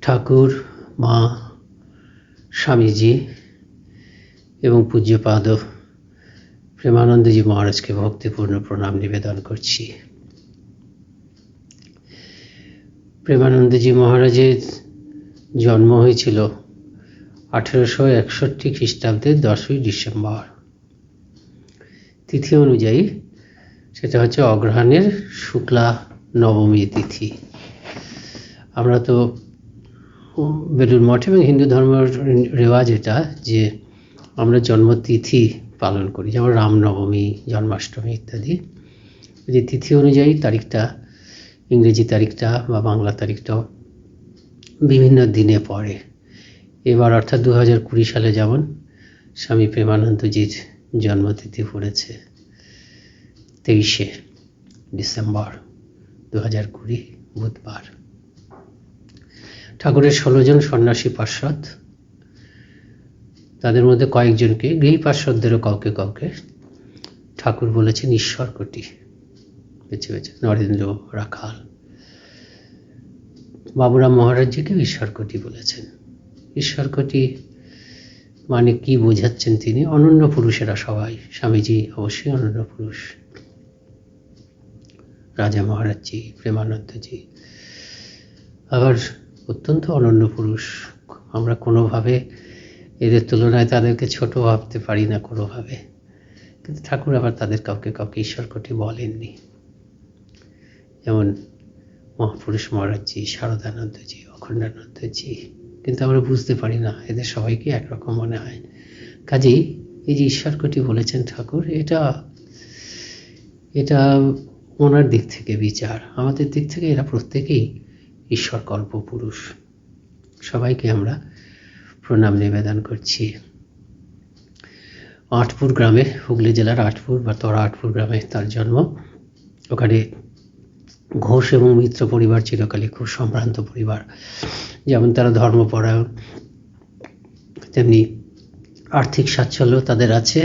ঠাকুর, মা, স্বামীজি এবং পূজ্যপাদ প্রেমানন্দজি মহারাজকে ভক্তিপূর্ণ প্রণাম নিবেদন করছি। প্রেমানন্দজি মহারাজের জন্ম হয়েছিল 1861 খ্রিস্টাব্দের 10ই ডিসেম্বর। তিথি অনুযায়ী সেটা হচ্ছে অগ্রহায়ণের শুক্লা নবমী তিথি। আমরা তো বেলুড় মঠ এবং হিন্দু ধর্মের রেওয়াজ এটা যে আমরা জন্মতিথি পালন করি, যেমন রামনবমী, জন্মাষ্টমী ইত্যাদি। যে তিথি অনুযায়ী তারিখটা, ইংরেজি তারিখটা বা বাংলা তারিখটাও বিভিন্ন দিনে পড়ে। এবার অর্থাৎ 2020 সালে যেমন স্বামী প্রেমানন্দজির জন্মতিথি পড়েছে 23শে ডিসেম্বর 2020 বুধবার। ঠাকুরের 16 জন সন্ন্যাসী পার্ষদ, তাদের মধ্যে কয়েকজনকে, গৃহী পার্ষদদেরও কাউকে কাউকে ঠাকুর বলেছেন ঈশ্বর কোটি, বেছে বেছে নরেন্দ্র রাখাল। বাবুরাম মহারাজজিকেও ঈশ্বর কোটি বলেছেন। ঈশ্বর কোটি মানে কি বোঝাচ্ছেন তিনি? অনন্য পুরুষেরা সবাই। স্বামীজি অবশ্যই অনন্য পুরুষ, রাজা মহারাজজি, প্রেমানন্দজি আবার অত্যন্ত অনন্য পুরুষ। আমরা কোনোভাবে এদের তুলনায় তাদেরকে ছোট ভাবতে পারি না কোনোভাবে, কিন্তু ঠাকুর আবার তাদের কাউকে কাউকে ঈশ্বর কোটি বলেননি। যেমন মহাপুরুষ মহারাজজি, শারদানন্দজি, অখণ্ডানন্দজি, কিন্তু আমরা বুঝতে পারি না, এদের সবাইকে একরকম মনে হয়। কাজেই এই যে ঈশ্বর কোটি বলেছেন ঠাকুর, এটা ওনার দিক থেকে বিচার। আমাদের দিক থেকে এরা প্রত্যেকেই ঈশ্বর কল্প পুরুষ। সবাইকে আমরা প্রণাম নিবেদন করছি। আটপুর গ্রামে, হুগলি জেলার আটপুর বা তরা আটপুর গ্রামে তার জন্ম। ওখানে ঘোষ এবং মিত্র পরিবার চিরকালই খুব সম্ভ্রান্ত পরিবার। যেমন তারা ধর্মপরায়ণ, তেমনি আর্থিক সাচ্ছল্য তাদের আছে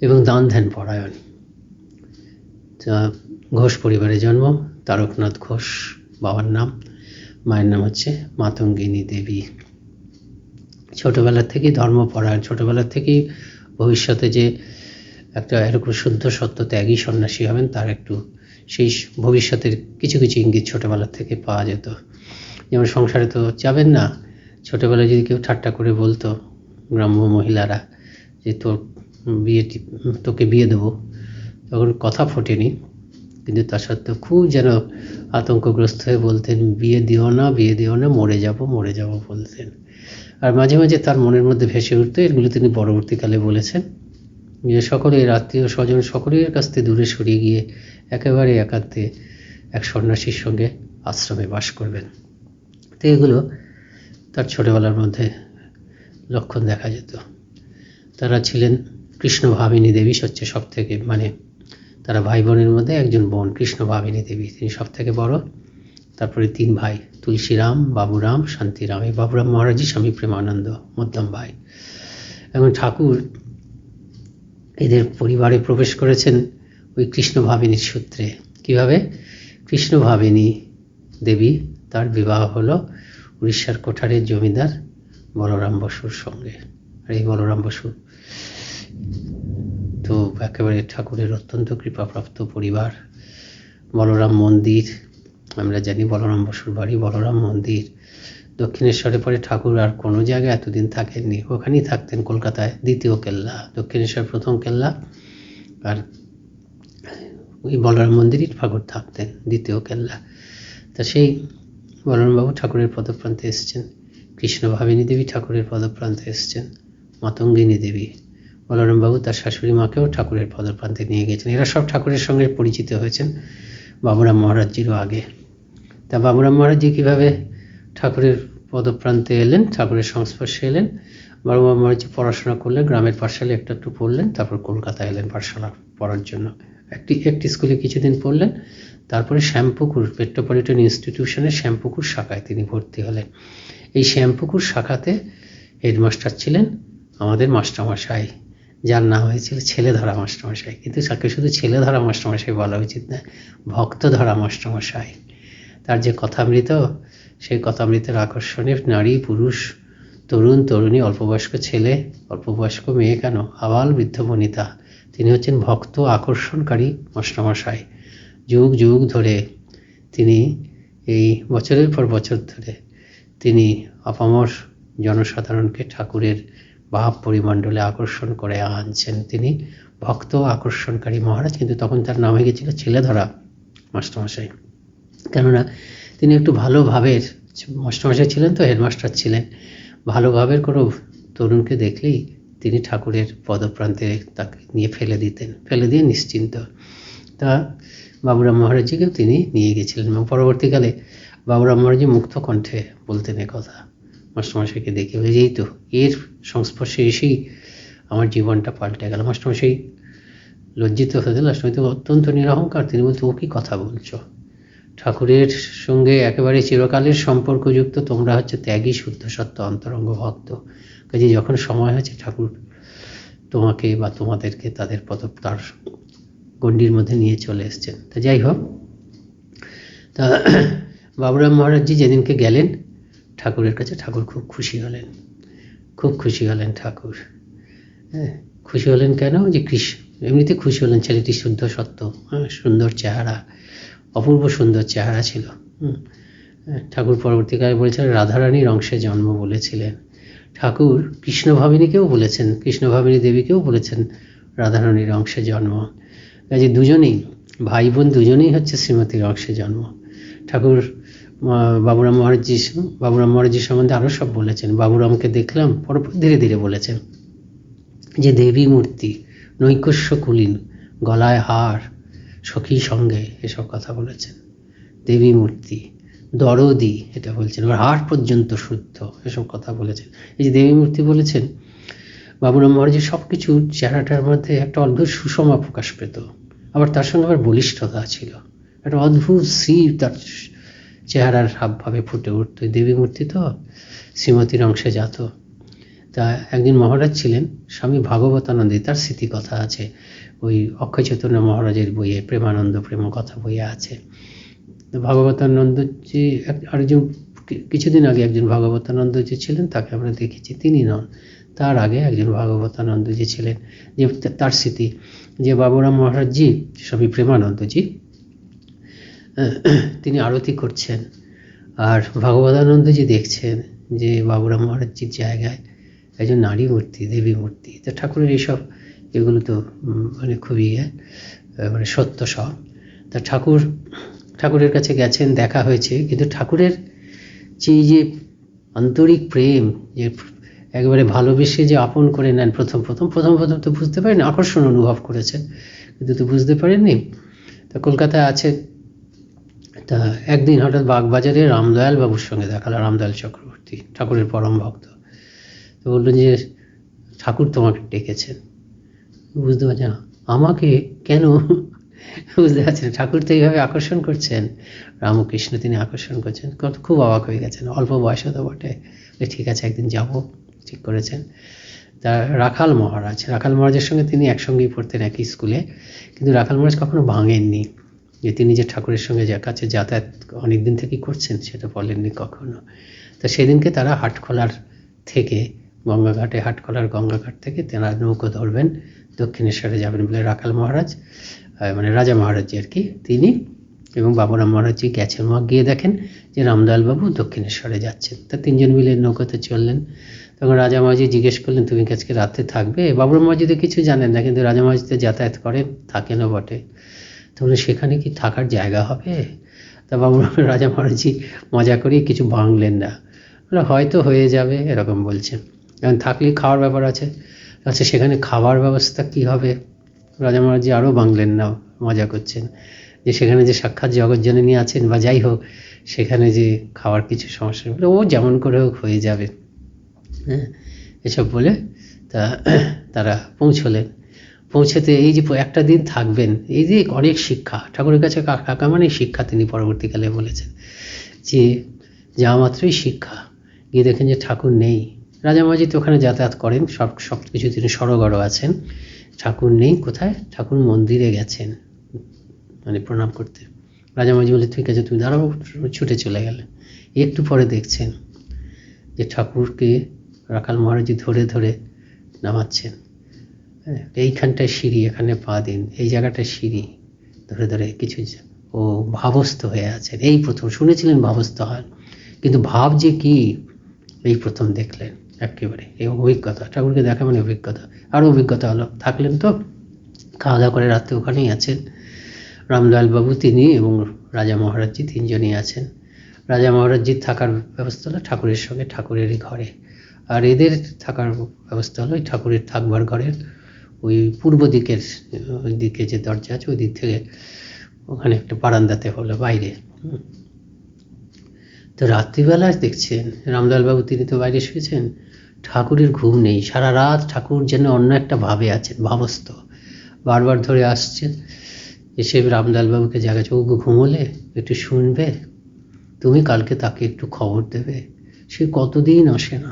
এবং দান ধ্যান পরায়ণ। ঘোষ পরিবারে জন্ম। তারকনাথ ঘোষ বাবার নাম, মায়ের নাম হচ্ছে মাতঙ্গিনী দেবী। ছোটবেলা থেকেই ধর্মপরায়ণ, ছোটবেলা থেকেই ভবিষ্যতে যে একটা এরকম শুদ্ধ সত্য ত্যাগী সন্ন্যাসী হবেন তার একটু সেই ভবিষ্যতের কিছু কিছু ইঙ্গিত ছোটবেলা থেকে পাওয়া যেত। যেমন সংসারে তো যাবেন না, ছোটবেলায় যদি কেউ ঠাট্টা করে বলতো গ্রাম্য মহিলারা যে তোকে বিয়ে দেবো, তখন কথা ফোটেনি, কিন্তু তা সত্ত্বেও খুব যেন আতঙ্কগ্রস্ত হয়ে বলতেন, বিয়ে দিও না, বিয়ে দিও না, মরে যাব বলতেন। আর মাঝে মাঝে তার মনের মধ্যে ভেসে উঠতো, এগুলো তিনি পরবর্তীকালে বলেছেন, যে সকলের আত্মীয় স্বজন সকলের কাছ থেকে দূরে সরিয়ে গিয়ে একেবারে একান্তে এক সন্ন্যাসীর সঙ্গে আশ্রমে বাস করবেন। তো এগুলো তার ছোটবেলার মধ্যে লক্ষণ দেখা যেত। তারা ছিলেন কৃষ্ণ ভাবিনী দেবী, হচ্ছে সব থেকে, মানে তারা ভাই বোনের মধ্যে একজন বোন কৃষ্ণ ভাবিনী দেবী, তিনি সব থেকে বড়। তারপরে 3 ভাই, তুলসীরাম, বাবুরাম, শান্তিরাম। এই বাবুরাম মহারাজজি স্বামী প্রেমানন্দ মধ্যম ভাই। এবং ঠাকুর এদের পরিবারে প্রবেশ করেছেন ওই কৃষ্ণ ভাবিনীর সূত্রে। কিভাবে? কৃষ্ণ ভাবিনী দেবী, তার বিবাহ হলো উড়িষ্যার কোঠারের জমিদার বলরাম বসুর সঙ্গে। আর এই বলরাম বসু তো একেবারে ঠাকুরের অত্যন্ত কৃপাপ্রাপ্ত পরিবার। বলরাম মন্দির, আমরা জানি বলরাম বসুর বাড়ি বলরাম মন্দির। দক্ষিণেশ্বরে পরে ঠাকুর আর কোনো জায়গায় এতদিন থাকেননি, ওখানেই থাকতেন, কলকাতায় 2য় কেল্লা, দক্ষিণেশ্বর 1ম কেল্লা, আর ওই বলরাম মন্দিরই ঠাকুর থাকতেন 2য় কেল্লা। তা সেই বলরামবাবু ঠাকুরের পদপ্রান্তে এসছেন, কৃষ্ণ ভাবিনী দেবী ঠাকুরের পদপ্রান্তে এসছেন, মাতঙ্গিনী দেবী। বলরামবাবু তার শাশুড়ি মাকেও ঠাকুরের পদপ্রান্তে নিয়ে গেছেন। এরা সব ঠাকুরের সঙ্গে পরিচিত হয়েছেন বাবুরাম মহারাজজিরও আগে। তা বাবুরাম মহারাজজি কীভাবে ঠাকুরের পদপ্রান্তে এলেন, ঠাকুরের সংস্পর্শে এলেন? বাবুরাম মহারাজজি পড়াশোনা করলেন, গ্রামের পাঠশালায় একটু পড়লেন, তারপর কলকাতা এলেন পাঠশালা পড়ার জন্য। একটি স্কুলে কিছুদিন পড়লেন, তারপরে শ্যামপুকুর মেট্রোপলিটন ইনস্টিটিউশনের শ্যামপুকুর শাখায় তিনি ভর্তি হলেন। এই শ্যামপুকুর শাখাতে হেডমাস্টার ছিলেন আমাদের মাস্টারমশাই, যার নাম হয়েছিল ছেলেধরা মাস্টারমশাই। কিন্তু তাকে শুধু ছেলেধরা মাস্টারমশাই বলা উচিত না, ভক্তধরা মাস্টারমশাই। তার যে কথামৃত, সেই কথামৃতের আকর্ষণে নারী, পুরুষ, তরুণ, তরুণী, অল্পবয়স্ক ছেলে, অল্পবয়স্ক মেয়ে কেন, আবাল বৃদ্ধ বনিতা, তিনি হচ্ছেন ভক্ত আকর্ষণকারী মাস্টারমশাই। যুগ যুগ ধরে তিনি এই বছরের পর বছর ধরে তিনি আপামর জনসাধারণকে ঠাকুরের ভাব পরিমণ্ডলে আকর্ষণ করে আনছেন। তিনি ভক্ত আকর্ষণকারী মহারাজ, কিন্তু তখন তার নাম হয়ে গেছিল ছেলেধরা মাস্টারমশাই। কেননা তিনি একটু ভালো ভাবের মাস্টারমশাই ছিলেন, তো হেডমাস্টার ছিলেন। ভালো ভাবের কোনো তরুণকে দেখলেই তিনি ঠাকুরের পদপ্রান্তে তাকে নিয়ে ফেলে দিতেন, ফেলে দিয়ে নিশ্চিন্ত। তা বাবুরাম মহারাজজিকেও তিনি নিয়ে গেছিলেন, এবং পরবর্তীকালে বাবুরাম মহারাজজি মুক্ত কণ্ঠে বলতেন কথা মাস্টারমশাইকে দেখে, এই তো এর সংস্পর্শে এসেই আমার জীবনটা পাল্টে গেল। মাস্টারমশাই লজ্জিত হতে লাস্টময় তো অত্যন্ত নিরহংকার, তিনি বলতে, ও কি কথা বলছো, ঠাকুরের সঙ্গে একেবারে চিরকালের সম্পর্কযুক্ত তোমরা হচ্ছে ত্যাগী শুদ্ধ সত্য অন্তরঙ্গ ভক্ত, কাজে যখন সময় হয়েছে ঠাকুর তোমাকে বা তোমাদেরকে তাদের তার গণ্ডির মধ্যে নিয়ে চলে এসছেন। তা যাই হোক, তা বাবুরাম মহারাজজি যেদিনকে গেলেন ঠাকুরের কাছে, ঠাকুর খুব খুশি হলেন, খুব খুশি হলেন ঠাকুর। হ্যাঁ, খুশি হলেন কেন, যে কৃষ্ণ এমনিতে খুশি হলেন, ছেলেটি শুদ্ধ সত্য, সুন্দর চেহারা, অপূর্ব সুন্দর চেহারা ছিল। ঠাকুর পরবর্তীকালে বলেছিলেন রাধারানীর অংশে জন্ম বলেছিলেন। ঠাকুর কৃষ্ণভাবিনীকেও বলেছেন, কৃষ্ণভাবিনী দেবীকেও বলেছেন রাধারানীর অংশে জন্ম। কাজে দুজনেই ভাই বোন, দুজনেই হচ্ছে শ্রীমতীর অংশে জন্ম। ঠাকুর বাবুরাম মহারাজজি সম্বন্ধে আরও সব বলেছেন। বাবুরামকে দেখলাম, ধীরে ধীরে বলেছেন যে দেবী মূর্তি, নৈকস্য কুলীন, গলায় হার, সখী সঙ্গে, এসব কথা বলেছেন। দেবী মূর্তি, দরদি, এটা বলছেন, আবার হার পর্যন্ত শুদ্ধ, এসব কথা বলেছেন। এই যে দেবী মূর্তি বলেছেন, বাবুরাম মহারাজের সব কিছুর চেহারাটার মধ্যে একটা অদ্ভুত সুষমা প্রকাশ পেত, আবার তার সঙ্গে আবার বলিষ্ঠতা ছিল, একটা অদ্ভুত শ্রী তার চেহারার হাবভাবে ফুটে উঠত। দেবী মূর্তি তো শ্রীমতীর অংশে জাত। তা একদিন মহারাজ ছিলেন, স্বামী ভাগবতানন্দী, তার স্মৃতি কথা আছে ওই অক্ষয় চৈতন্য মহারাজের বইয়ে, প্রেমানন্দ প্রেম কথা বইয়ে আছে। ভাগবতানন্দজি আরেকজন, কিছুদিন আগে একজন ভাগবতানন্দজি ছিলেন, তাকে আমরা দেখেছি, তিনি নন, তার আগে একজন ভাগবতানন্দজি ছিলেন, যে তার স্মৃতি, যে বাবুরাম মহারাজজি স্বামী প্রেমানন্দজি তিনি আরতি করছেন, আর ভাগবতানন্দজি দেখছেন যে বাবুরাম মহারাজজির জায়গায় একজন নারী মূর্তি, দেবী মূর্তি। তো ঠাকুরের এইসব এগুলো তো মানে খুবই মানে সত্য সব। তা ঠাকুরের কাছে গেছেন, দেখা হয়েছে, কিন্তু ঠাকুরের যে আন্তরিক প্রেম, যে একেবারে ভালোবেসে যে আপন করে নেন, প্রথম তো বুঝতে পারেন, আকর্ষণ অনুভব করেছেন, কিন্তু তো বুঝতে পারেননি। তা কলকাতায় আছে, তা একদিন হঠাৎ বাগবাজারে রামদয়াল বাবুর সঙ্গে দেখা হলো, রামদয়াল চক্রবর্তী ঠাকুরের পরম ভক্ত। তো বললেন যে ঠাকুর তোমাকে ডেকেছেন। বুঝতে পারছেন আমাকে কেন, বুঝতে পারছেন, ঠাকুর তো এইভাবে আকর্ষণ করছেন, রামকৃষ্ণ তিনি আকর্ষণ করছেন, খুব অবাক হয়ে গেছেন, অল্প বয়সে তো বটে। ঠিক আছে, একদিন যাব, ঠিক করেছেন। তা রাখাল মহারাজের সঙ্গে তিনি একসঙ্গেই পড়তেন একই স্কুলে, কিন্তু রাখাল মহারাজ কখনো ভাঙেননি যে তিনি যে ঠাকুরের সঙ্গে কাছে যাতায়াত অনেকদিন থেকেই করছেন, সেটা বলেননি কখনো। তা সেদিনকে তারা হাটখোলার থেকে হাটখোলার গঙ্গাঘাট থেকে তেনারা নৌকো ধরবেন, দক্ষিণেশ্বরে যাবেন বলে রাখাল মহারাজ, মানে রাজা মহারাজজি আর কি, তিনি এবং বাবুরাম মহারাজজি গেছেন। গিয়ে দেখেন যে রামদয়াল বাবু দক্ষিণেশ্বরে যাচ্ছেন। তা তিনজন মিলে নৌকাতে চললেন। তখন রাজা মহারাজজি জিজ্ঞেস করলেন, তুমি কি আজকে রাতে থাকবে? বাবুরাম মহারাজজি তো কিছু জানেন না, কিন্তু রাজা মহারাজ তো যাতায়াত করেন, থাকেনও বটে। তাহলে সেখানে কি থাকার জায়গা হবে? তা রাজা মহারাজজি মজা করে কিছু ভাঙলেন না, হয়তো হয়ে যাবে এরকম বলছেন। কারণ থাকলে খাওয়ার ব্যাপার আছে, আচ্ছা সেখানে খাবার ব্যবস্থা কি হবে? রাজা মহারাজজি আরও ভাঙলেন না, মজা করছেন যে সেখানে যে সাক্ষাৎ জগৎজননী আছেন, বা যাই হোক সেখানে যে খাওয়ার কিছু সমস্যা, ও যেমন করে হোক হয়ে যাবে, হ্যাঁ, এসব বলে তারা পৌঁছতে এই যে একটা দিন থাকবেন, এই যে অনেক শিক্ষা ঠাকুরের কাছে থাকা মানে শিক্ষা। তিনি পরবর্তীকালে বলেছেন যে যা মাত্রই শিক্ষা। গিয়ে দেখেন যে ঠাকুর নেই। রাজা মহারাজ তো ওখানে যাতায়াত করেন, সব কিছু তিনি সরগর আছেন, ঠাকুর নেই। কোথায়? ঠাকুর মন্দিরে গেছেন মানে প্রণাম করতে। রাজা মহারাজ বলে, ঠিক আছে তুমি দাঁড়াও, ছুটে চলে গেলেন। একটু পরে দেখছেন যে ঠাকুরকে রাখাল মহারাজজি ধরে ধরে নামাচ্ছেন। হ্যাঁ, এইখানটায় সিঁড়ি, এখানে পা দিন, এই জায়গাটায় সিঁড়ি, ধরে ধরে কিছু ও ভাবস্থ হয়ে আছেন। এই প্রথম শুনেছিলেন ভাবস্থ হয়, কিন্তু ভাব যে কি এই প্রথম দেখলেন। একেবারে এই অভিজ্ঞতা, ঠাকুরকে দেখা মানে অভিজ্ঞতা। আরও অভিজ্ঞতা হলো, থাকলেন তো খাওয়া দাওয়া করে রাত্রে ওখানেই আছেন। রামদয়াল বাবু তিনি এবং রাজা মহারাজজি তিনজনই আছেন। রাজা মহারাজজির থাকার ব্যবস্থা হলো ঠাকুরের সঙ্গে ঠাকুরেরই ঘরে, আর এদের থাকার ব্যবস্থা হলো ওই ঠাকুরের থাকবার ঘরের ওই পূর্ব দিকের ওই দিকে যে দরজা আছে ওই দিক থেকে ওখানে একটা বারান্দাতে হলো বাইরে। তো রাত্রিবেলায় দেখছেন রামদয়াল বাবু তিনি তো বাইরে শুয়েছেন, ঠাকুরের ঘুম নেই, সারা রাত ঠাকুর যেন অন্য একটা ভাবে আছেন, ভাবস্থ। বারবার ধরে আসছেন, এসে রামদয়াল বাবুকে জাগাচ্ছে, ও ঘুমোলে একটু শুনবে, তুমি কালকে তাকে একটু খবর দেবে। সে কতদিন আসে না,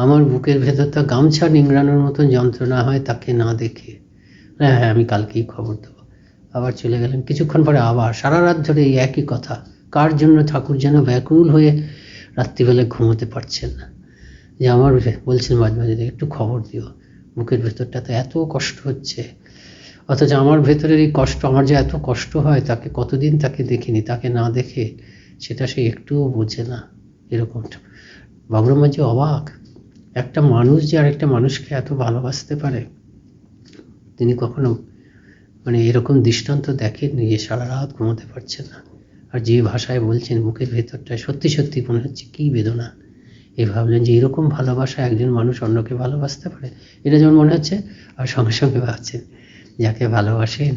আমার বুকের ভেতরটা গামছা নিংড়ানোর মতন যন্ত্রণা হয় তাকে না দেখে। হ্যাঁ হ্যাঁ, আমি কালকেই খবর দেবো। আবার চলে গেলেন। কিছুক্ষণ পরে আবার সারা রাত ধরে এই একই কথা। কার জন্য ঠাকুর যেন ব্যাকুল হয়ে রাত্রিবেলায় ঘুমোতে পারছেন না, যে আমার বলছেন মাঝে মাঝে একটু খবর দিও, বুকের ভেতরটাতে এত কষ্ট হচ্ছে। অথচ আমার ভেতরের এই কষ্ট, আমার যে এত কষ্ট হয়, তাকে কতদিন তাকে দেখিনি, তাকে না দেখে সেটা সে একটুও বোঝে না। এরকমটা বাবুরাম যে অবাক, একটা মানুষ যে আরেকটা মানুষকে এত ভালোবাসতে পারে, তিনি কখনো মানে এরকম দৃষ্টান্ত দেখেননি যে সারা রাত ঘুমোতে পারছেন না। আর যে ভাষায় বলছেন বুকের ভেতরটায় সত্যি সত্যি মনে হচ্ছে কী বেদনা। এই ভাবলেন যে এরকম ভালোবাসা একজন মানুষ অন্যকে ভালোবাসতে পারে, এটা যেমন মনে হচ্ছে। আর সঙ্গে সঙ্গে ভাবছেন যাকে ভালোবাসেন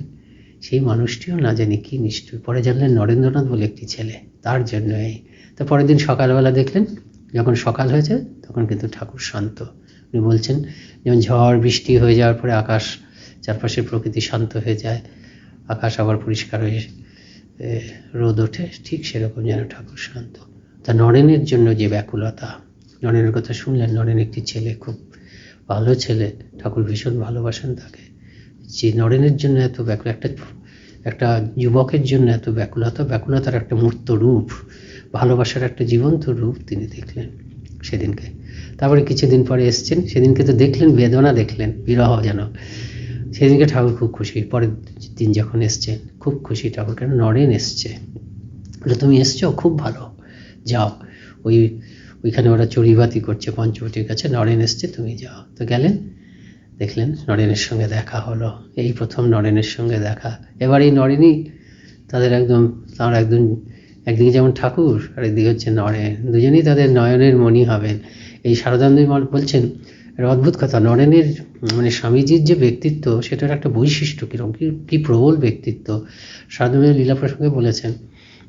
সেই মানুষটিও না জানি কি নিষ্ঠুর। পরে জানলেন নরেন্দ্রনাথ বলে একটি ছেলে, তার জন্য এই। তো পরের দিন সকালবেলা দেখলেন, যখন সকাল হয়েছে তখন কিন্তু ঠাকুর শান্ত। উনি বলছেন যেমন ঝড় বৃষ্টি হয়ে যাওয়ার পরে আকাশ, চারপাশের প্রকৃতি শান্ত হয়ে যায়, আকাশ আবার পরিষ্কার হয়ে রোদ ওঠে, ঠিক সেরকম যেন ঠাকুর শান্ত। তা নরেনের জন্য যে ব্যাকুলতা, নরেনের কথা শুনলেন। নরেন একটি ছেলে, খুব ভালো ছেলে, ঠাকুর ভীষণ ভালোবাসেন তাকে। যে নরেনের জন্য এত ব্যাকুল, একটা যুবকের জন্য এত ব্যাকুলতা, ব্যাকুলতার একটা মূর্ত রূপ, ভালোবাসার একটা জীবন্ত রূপ তিনি দেখলেন সেদিনকে। তারপরে কিছুদিন পরে এসছেন, সেদিনকে তো দেখলেন বেদনা, দেখলেন বিরহ যেন। সেদিনকে ঠাকুর খুব খুশি। পরের দিন যখন এসছেন খুব খুশি ঠাকুর, কেন নরেন এসছে। তুমি এসছো, খুব ভালো, যাও। ওইখানে ওরা চড়িবাতি করছে পঞ্চবটির কাছে, নরেন এসছে, তুমি যাও। তো গেলেন, দেখলেন নরেনের সঙ্গে দেখা হলো। এই প্রথম নরেনের সঙ্গে দেখা। এবার এই নরেনই তাদের একদম, তার একদম একদিকে যেমন ঠাকুর আর একদিকে হচ্ছে নরেন, দুজনেই তাদের নয়নের মণি হবেন। এই শারদানন্দ বলছেন একটা অদ্ভুত কথা, নরেনের মানে স্বামীজির যে ব্যক্তিত্ব, সেটার একটা বৈশিষ্ট্য কীরকম, কী প্রবল ব্যক্তিত্ব। শারদানন্দ লীলা প্রসঙ্গে বলেছেন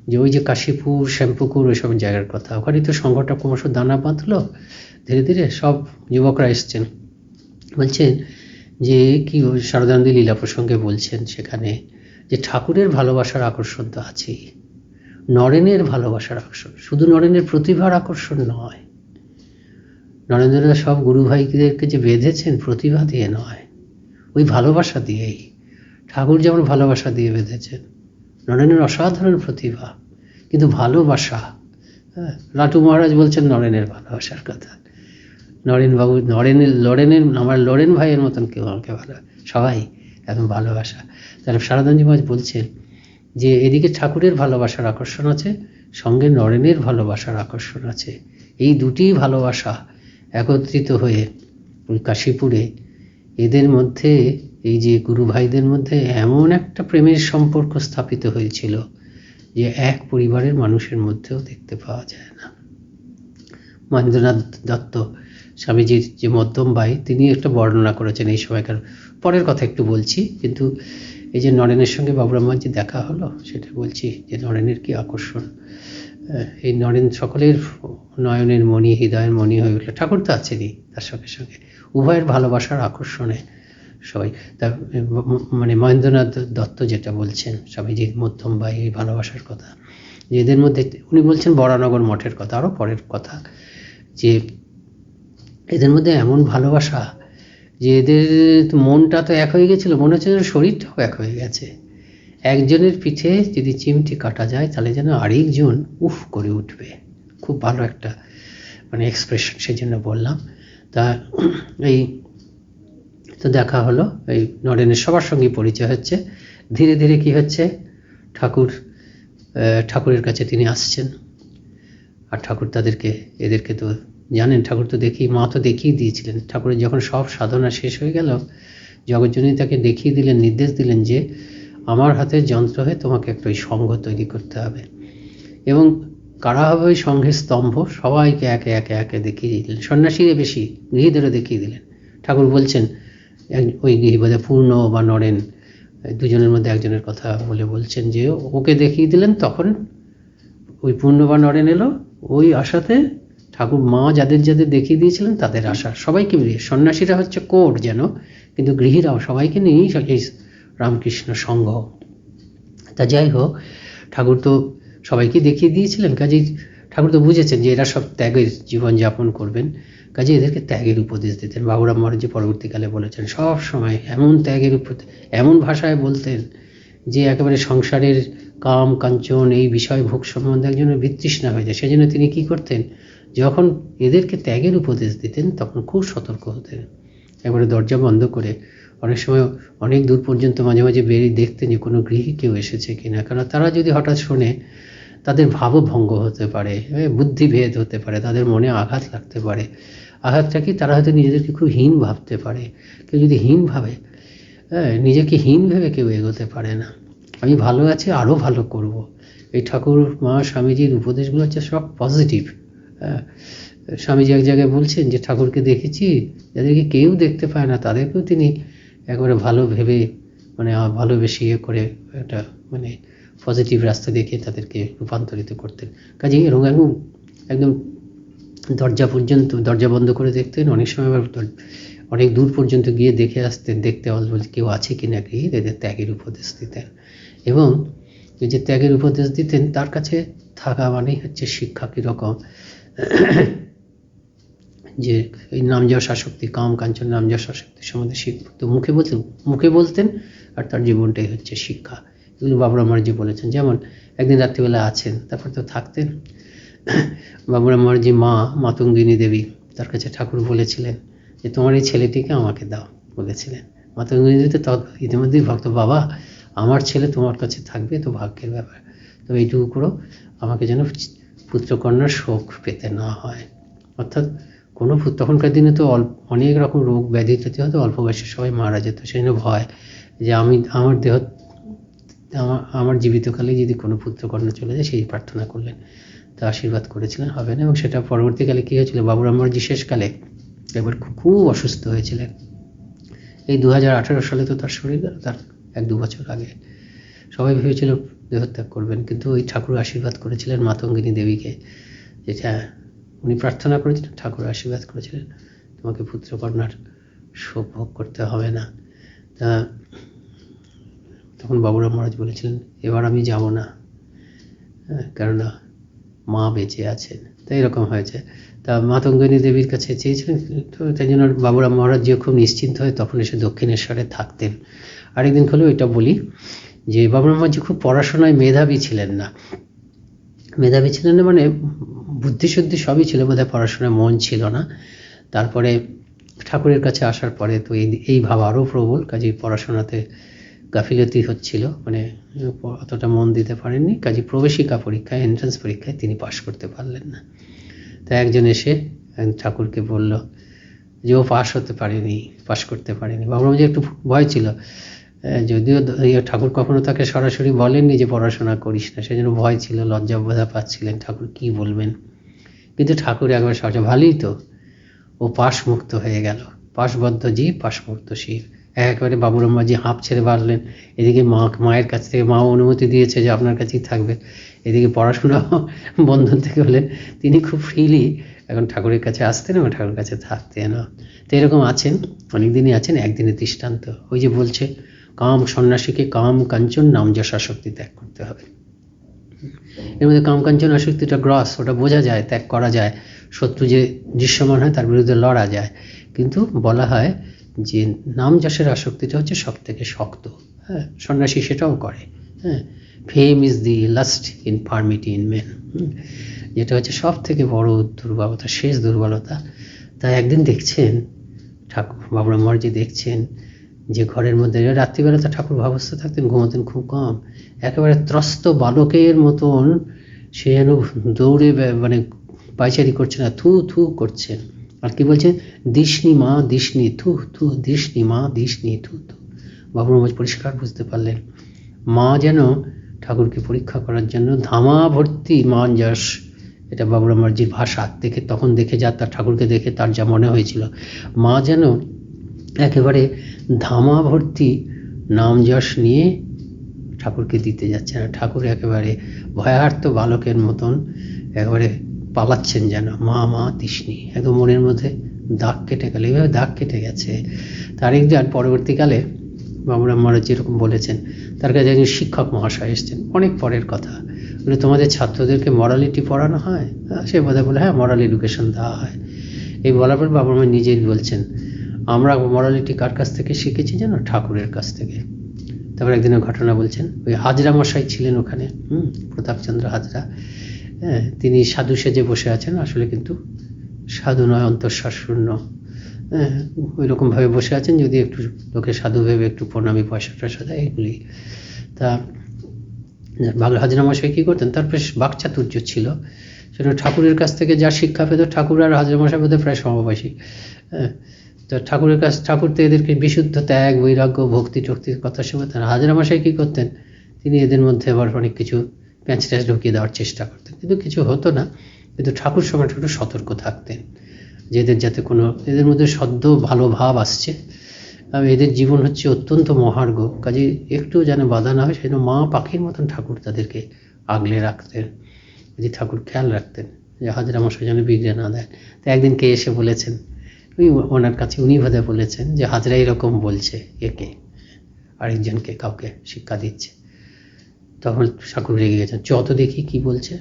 যে ওই যে কাশীপুর, শ্যামপুকুর, ওইসব জায়গার কথা, ওখানেই তো সংঘটা ক্রমশ দানা বাঁধলো, ধীরে ধীরে সব যুবকরা এসছেন। বলছেন যে কি শারদানন্দ লীলা প্রসঙ্গে বলছেন সেখানে যে ঠাকুরের ভালোবাসার আকর্ষণ তো আছেই, নরেনের ভালোবাসার আকর্ষণ, শুধু নরেনের প্রতিভার আকর্ষণ নয়। নরেন্দ্রনাথ সব গুরু ভাইদেরকে যে বেঁধেছেন প্রতিভা দিয়ে নয়, ওই ভালোবাসা দিয়েই। ঠাকুর যেমন ভালোবাসা দিয়ে বেঁধেছেন, নরেনের অসাধারণ প্রতিভা, কিন্তু ভালোবাসা। হ্যাঁ, লাটু মহারাজ বলছেন নরেনের ভালোবাসার কথা। নরেনবাবু, লরেনের আমার লরেন ভাইয়ের মতন কেউ আমাকে ভালো, সবাই একদম ভালোবাসা। তাহলে শারদানন্দ মহারাজ বলছেন যে এদিকে ঠাকুরের ভালোবাসার আকর্ষণ আছে, সঙ্গে নরেনের ভালোবাসার আকর্ষণ আছে। এই দুটি ভালোবাসা একত্রিত হয়ে ওই কাশীপুরে এদের মধ্যে, এই যে গুরু ভাইদের মধ্যে এমন একটা প্রেমের সম্পর্ক স্থাপিত হয়েছিল যে এক পরিবারের মানুষের মধ্যেও দেখতে পাওয়া যায় না। মহেন্দ্রনাথ দত্ত স্বামীজির যে মধ্যম ভাই, তিনি একটা বর্ণনা করেছেন এই সময়কার। পরের কথা একটু বলছি, কিন্তু এই যে নরেনের সঙ্গে বাবুরাম যে দেখা হলো সেটা বলছি, যে নরেনের কি আকর্ষণ। এই নরেন সকলের নয়নের মণি, হৃদয়ের মণি হয়ে উঠল। ঠাকুর তো আছেনই, তার সঙ্গে সঙ্গে উভয়ের ভালোবাসার আকর্ষণে সবাই। তার মানে মহেন্দ্রনাথ দত্ত যেটা বলছেন স্বামীজির মধ্যম ভাই, এই ভালোবাসার কথা, যে এদের মধ্যে উনি বলছেন বরানগর মঠের কথা, আরও পরের কথা, যে এদের মধ্যে এমন ভালোবাসা যে এদের মনটা তো এক হয়ে গেছিলো, মনে হচ্ছে যেন শরীরটাও এক হয়ে গেছে। একজনের পিঠে যদি চিমটি কাটা যায় তাহলে যেন আরেকজন উফ করে উঠবে। খুব ভালো একটা মানে এক্সপ্রেশন, সেই জন্য বললাম। তা এই তো দেখা হলো, এই নরেনের সবার সঙ্গেই পরিচয় হচ্ছে। ধীরে ধীরে কি হচ্ছে, ঠাকুরের কাছে তিনি আসছেন, আর ঠাকুর এদেরকে তো জানেন, ঠাকুর তো মা তো দেখিয়ে দিয়েছিলেন। ঠাকুরের যখন সব সাধনা শেষ হয়ে গেল, জগজ্জননী তাকে দেখিয়ে দিলেন, নির্দেশ দিলেন যে আমার হাতে যন্ত্র হয়ে তোমাকে একটা ওই সংঘ তৈরি করতে হবে, এবং কারা হবে ওই সংঘের স্তম্ভ, সবাইকে একে একে একে দেখিয়ে দিলেন। সন্ন্যাসীরা বেশি, গৃহীদেরও দেখিয়ে দিলেন। ঠাকুর বলছেন ওই গৃহী বোধহয় পূর্ণ বা নরেন, দুজনের মধ্যে একজনের কথা বলছেন যে ওকে দেখিয়ে দিলেন। তখন ওই পূর্ণ বা নরেন এলো, ওই আশাতে ঠাকুর মা যাদের যাদের দেখিয়ে দিয়েছিলেন তাদের আশা, সবাইকে মিলিয়ে। সন্ন্যাসীরা হচ্ছে কোট যেন, কিন্তু গৃহীরাও সবাইকে নিয়েই এই রামকৃষ্ণ সংঘ। তা যাই হোক, ঠাকুর তো সবাইকে দেখিয়ে দিয়েছিলেন, কাজেই ঠাকুর তো বুঝেছেন যে এরা সব ত্যাগের জীবনযাপন করবেন, কাজে এদেরকে ত্যাগের উপদেশ দিতেন। বাবুরাম মহারাজ পরবর্তীকালে বলেছেন সব সময় এমন ত্যাগের এমন ভাষায় বলতেন যে একেবারে সংসারের কাম কাঞ্চন এই বিষয় ভোগ সম্বন্ধে একজনের বিতৃষ্ণা হয়ে যায়। সেজন্য তিনি কি করতেন, যখন এদেরকে ত্যাগের উপদেশ দিতেন তখন খুব সতর্ক হতেন। একবারে দরজা বন্ধ করে অনেক সময় অনেক দূর পর্যন্ত মাঝে মাঝে বেরিয়ে দেখতেন যে কোনো গৃহী কেউ এসেছে কিনা, কারণ তারা যদি হঠাৎ শোনে তাদের ভাবভঙ্গ হতে পারে, বুদ্ধিভেদ হতে পারে, তাদের মনে আঘাত লাগতে পারে। আঘাতটা কি, তারা হয়তো নিজেদেরকে খুব হীন ভাবতে পারে। কেউ যদি হীন ভাবে, নিজেকে হীন ভেবে কেউ এগোতে পারে না। আমি ভালো আছি, আরও ভালো করব। এই ঠাকুর মা স্বামীজির উপদেশগুলো হচ্ছে সব পজিটিভ। স্বামীজি এক জায়গায় বলছেন যে ঠাকুরকে দেখেছি যাদেরকে কেউ দেখতে পায় না তাদেরকেও তিনি একবারে ভালো ভেবে মানে ভালোবেসে করে একটা মানে পজিটিভ রাস্তা দেখে তাদেরকে রূপান্তরিত করতেন। কাজেই এরকম একদম দরজা বন্ধ করে দেখতেন, অনেক সময় আবার অনেক দূর পর্যন্ত গিয়ে দেখে আসতেন, দেখতে বলতে কেউ আছে কিনা, গিয়ে এদের ত্যাগের উপদেশ দিতেন। এবং এই যে ত্যাগের উপদেশ দিতেন, তার কাছে থাকা মানেই হচ্ছে শিক্ষা। কীরকম, যে এই নাম যশ আসক্তি, কাম কাঞ্চন নাম যশ আসক্তি সম্বন্ধে শিখতো, মুখে বলতেন, আর তার জীবনটাই হচ্ছে শিক্ষা। এগুলো বাবুরাম মহারাজ বলেছেন। যেমন একদিন রাত্রিবেলা আছেন, তারপর তো থাকতেন। বাবুরাম মহারাজ মা মাতঙ্গিনী দেবী, তার কাছে ঠাকুর বলেছিলেন যে তোমার এই ছেলেটিকে আমাকে দাও, বলেছিলেন। মাতঙ্গিনী দেবী তো ইতিমধ্যেই ভক্ত, বাবা আমার ছেলে তোমার কাছে থাকবে, তো ভাগ্যের ব্যাপার, তো এইটুকু করো, আমাকে যেন পুত্রকন্যার শোক পেতে না হয়। অর্থাৎ তখনকার দিনে তো অনেক রকম রোগ ব্যাধি ক্ষতি হতো, অল্প বয়সে সবাই মারা যেত। সেই জন্য ভয় যে আমার জীবিতকালে যদি কোনো পুত্রকন্যা চলে যায়, সেই প্রার্থনা করলেন, তা আশীর্বাদ করেছিলেন, হবে না। এবং সেটা পরবর্তীকালে কী হয়েছিল, বাবুরাম মহারাজ শেষকালে একবার খুব অসুস্থ হয়েছিলেন। এই 2018 সালে তো তার শরীর, তার 1-2 বছর আগে সবাই ভেবেছিল দেহত্যাগ করবেন, কিন্তু ওই ঠাকুর আশীর্বাদ করেছিলেন মাতঙ্গিনী দেবীকে, যেটা উনি প্রার্থনা করেছিলেন, ঠাকুর আশীর্বাদ করেছিলেন তোমাকে পুত্রকন্যার শোক ভোগ করতে হবে না। তা তখন বাবুরাম মহারাজ বলেছিলেন এবার আমি যাব না, কেননা মা বেঁচে আছেন। তাই এরকম হয়েছে। তা মাতঙ্গিনী দেবীর কাছে চেয়েছিলেন, তো তাই জন্য বাবুরাম মহারাজজিও খুব নিশ্চিন্ত হয়ে তখন এসে দক্ষিণেশ্বরে থাকতেন। আরেকদিন হলেও এটা বলি যে বাবুরাম মহারাজ খুব পড়াশোনায় মেধাবী ছিলেন না, মানে বুদ্ধিশুদ্ধি সবই ছিল, বোধহয় পড়াশোনায় মন ছিল না। তারপরে ঠাকুরের কাছে আসার পরে তো এই ভাব আরও প্রবল, কাজেই পড়াশোনাতে গাফিলতি হচ্ছিল, মানে অতটা মন দিতে পারেননি। কাজে প্রবেশিকা পরীক্ষায়, এন্ট্রান্স পরীক্ষায় তিনি পাশ করতে পারলেন না। তা একজন এসে ঠাকুরকে বলল যে ও পাশ করতে পারেনি। বাবুরাম মহারাজ একটু ভয় ছিল, যদিও ঠাকুর কখনো তাকে সরাসরি বলেননি যে পড়াশোনা করিস না, সেজন্য ভয় ছিল, লজ্জা বোধা পাচ্ছিলেন ঠাকুর কি বলবেন। কিন্তু ঠাকুর একবার সহজে, ভালোই তো, ও পাশমুক্ত হয়ে গেল। পাশবদ্ধ জীব, পাশমুক্ত শিব। একেবারে বাবুরাম মহারাজ হাঁপ ছেড়ে বাঁধলেন। এদিকে মায়ের কাছ থেকে মা অনুমতি দিয়েছে যে আপনার কাছেই থাকবে, এদিকে পড়াশোনা বন্ধন থেকে হলেন। তিনি খুব ফ্রিলি এখন ঠাকুরের কাছে আসতেন এবং ঠাকুরের কাছে থাকতেন। তো এরকম আছেন, অনেকদিনই আছেন। একদিনের দৃষ্টান্ত, ওই যে বলছে সন্ন্যাসীকে কাম কাঞ্চন নাম যশ আসক্তি ত্যাগ করতে হবে। এর মধ্যে কাম কাঞ্চন আসক্তিটা গ্রস, ওটা বোঝা যায়, ত্যাগ করা যায়। শত্রু যে দৃশ্যমান হয় তার বিরুদ্ধে লড়া যায়, কিন্তু বলা হয় যে নাম যশের আসক্তিটা হচ্ছে সব থেকে শক্ত। হ্যাঁ, সন্ন্যাসী সেটাও করে। হ্যাঁ, fame is the last infirmity in men. যেটা হচ্ছে সব থেকে বড় দুর্বলতা, শেষ দুর্বলতা। তাই একদিন দেখছেন বাবুরাম মহারাজজি দেখছেন যে ঘরের মধ্যে রাত্রিবেলা তো ঠাকুর ভাবস্থ থাকতেন, ঘুমাতেন খুব কম, একেবারে ত্রস্ত বালকের মতন সে যেন দৌড়ে মানে পায়চারি করছে না, থু থু করছেন। আর কি বলছেন, দিসনি মা দিসনি, থু থু, দিসনি মা দিসনি, থু থু। বাবুরাম মহারাজ পরিষ্কার বুঝতে পারলেন মা যেন ঠাকুরকে পরীক্ষা করার জন্য ধামা ভর্তি মান যশ, এটা বাবুরাম মহারাজজির ভাষা দেখে, তখন দেখে যা তার ঠাকুরকে দেখে তার যা মনে হয়েছিল, মা যেন একেবারে ধামা ভর্তি নাম যশ নিয়ে ঠাকুরকে দিতে যাচ্ছে না। ঠাকুর একেবারে ভয়ার্ত বালকের মতন একেবারে পালাচ্ছেন যেন, মা মা তৃষ্ণি, একদম মনের মধ্যে দাগ কেটে গেল। এইভাবে দাগ কেটে গেছে। তার একদিন পরবর্তীকালে বাবুরাম মহারাজ যেরকম বলেছেন, তার কাছে একজন শিক্ষক মহাশয় এসছেন, অনেক পরের কথা, বলে তোমাদের ছাত্রদেরকে মরালিটি পড়ানো হয়? সে বোধহয় বলে হ্যাঁ, মরাল এডুকেশন দেওয়া হয়। এই বলার পর বাবুরাম নিজেই বলছেন, আমরা মরালিটি কার কাছ থেকে শিখেছি জানো? ঠাকুরের কাছ থেকে। তারপর একদিনের ঘটনা বলছেন, ওই হাজরা মশাই ছিলেন ওখানে, প্রতাপচন্দ্র হাজরা, হ্যাঁ, তিনি সাধু সেজে বসে আছেন, আসলে কিন্তু সাধু নয়, অন্তঃশ্বাস শূন্য, হ্যাঁ, ওই রকমভাবে বসে আছেন, যদি একটু লোকে সাধু ভেবে একটু প্রণামী পয়সা টয়সা দেয় এগুলি। তা হাজরা মশাই কী করতেন, তার বেশ বাকচাতুর্য ছিল, সেটা ঠাকুরের কাছ থেকে যা শিক্ষা পেত, ঠাকুর আর হাজরা মশাই বোধহয় প্রায় সমবয়সী। হ্যাঁ, তো ঠাকুরের কাছ, ঠাকুর তো এদেরকে বিশুদ্ধ ত্যাগ বৈরাগ্য ভক্তি টক্তির কথা শোনাতেন। হাজরা মশাই কী করতেন, তিনি এদের মধ্যে আবার অনেক কিছু প্যাঁচ ট্যাঁচ ঢুকিয়ে দেওয়ার চেষ্টা করতেন, কিন্তু কিছু হতো না। কিন্তু ঠাকুর সময় একটু সতর্ক থাকতেন যে এদের যাতে কোনো, এদের মধ্যে সদ্য ভালো ভাব আসছে, এদের জীবন হচ্ছে অত্যন্ত মহার্ঘ, কাজে একটু যেন বাধা না হয়, সেই জন্য মা পাখির মতন ঠাকুর তাদেরকে আগলে রাখতেন, যদি ঠাকুর খেয়াল রাখতেন যে হাজরা মশাই যেন বিগড়ে না দেয়। তো একদিন কে এসে বলেছেন, ওনার কাছে উনি বোধহয় বলেছেন যে হাজরা এরকম বলছে একে, আরেকজনকে কাউকে শিক্ষা দিচ্ছে। তখন ঠাকুর রেগে গেছেন, যত দেখি কি বলছে,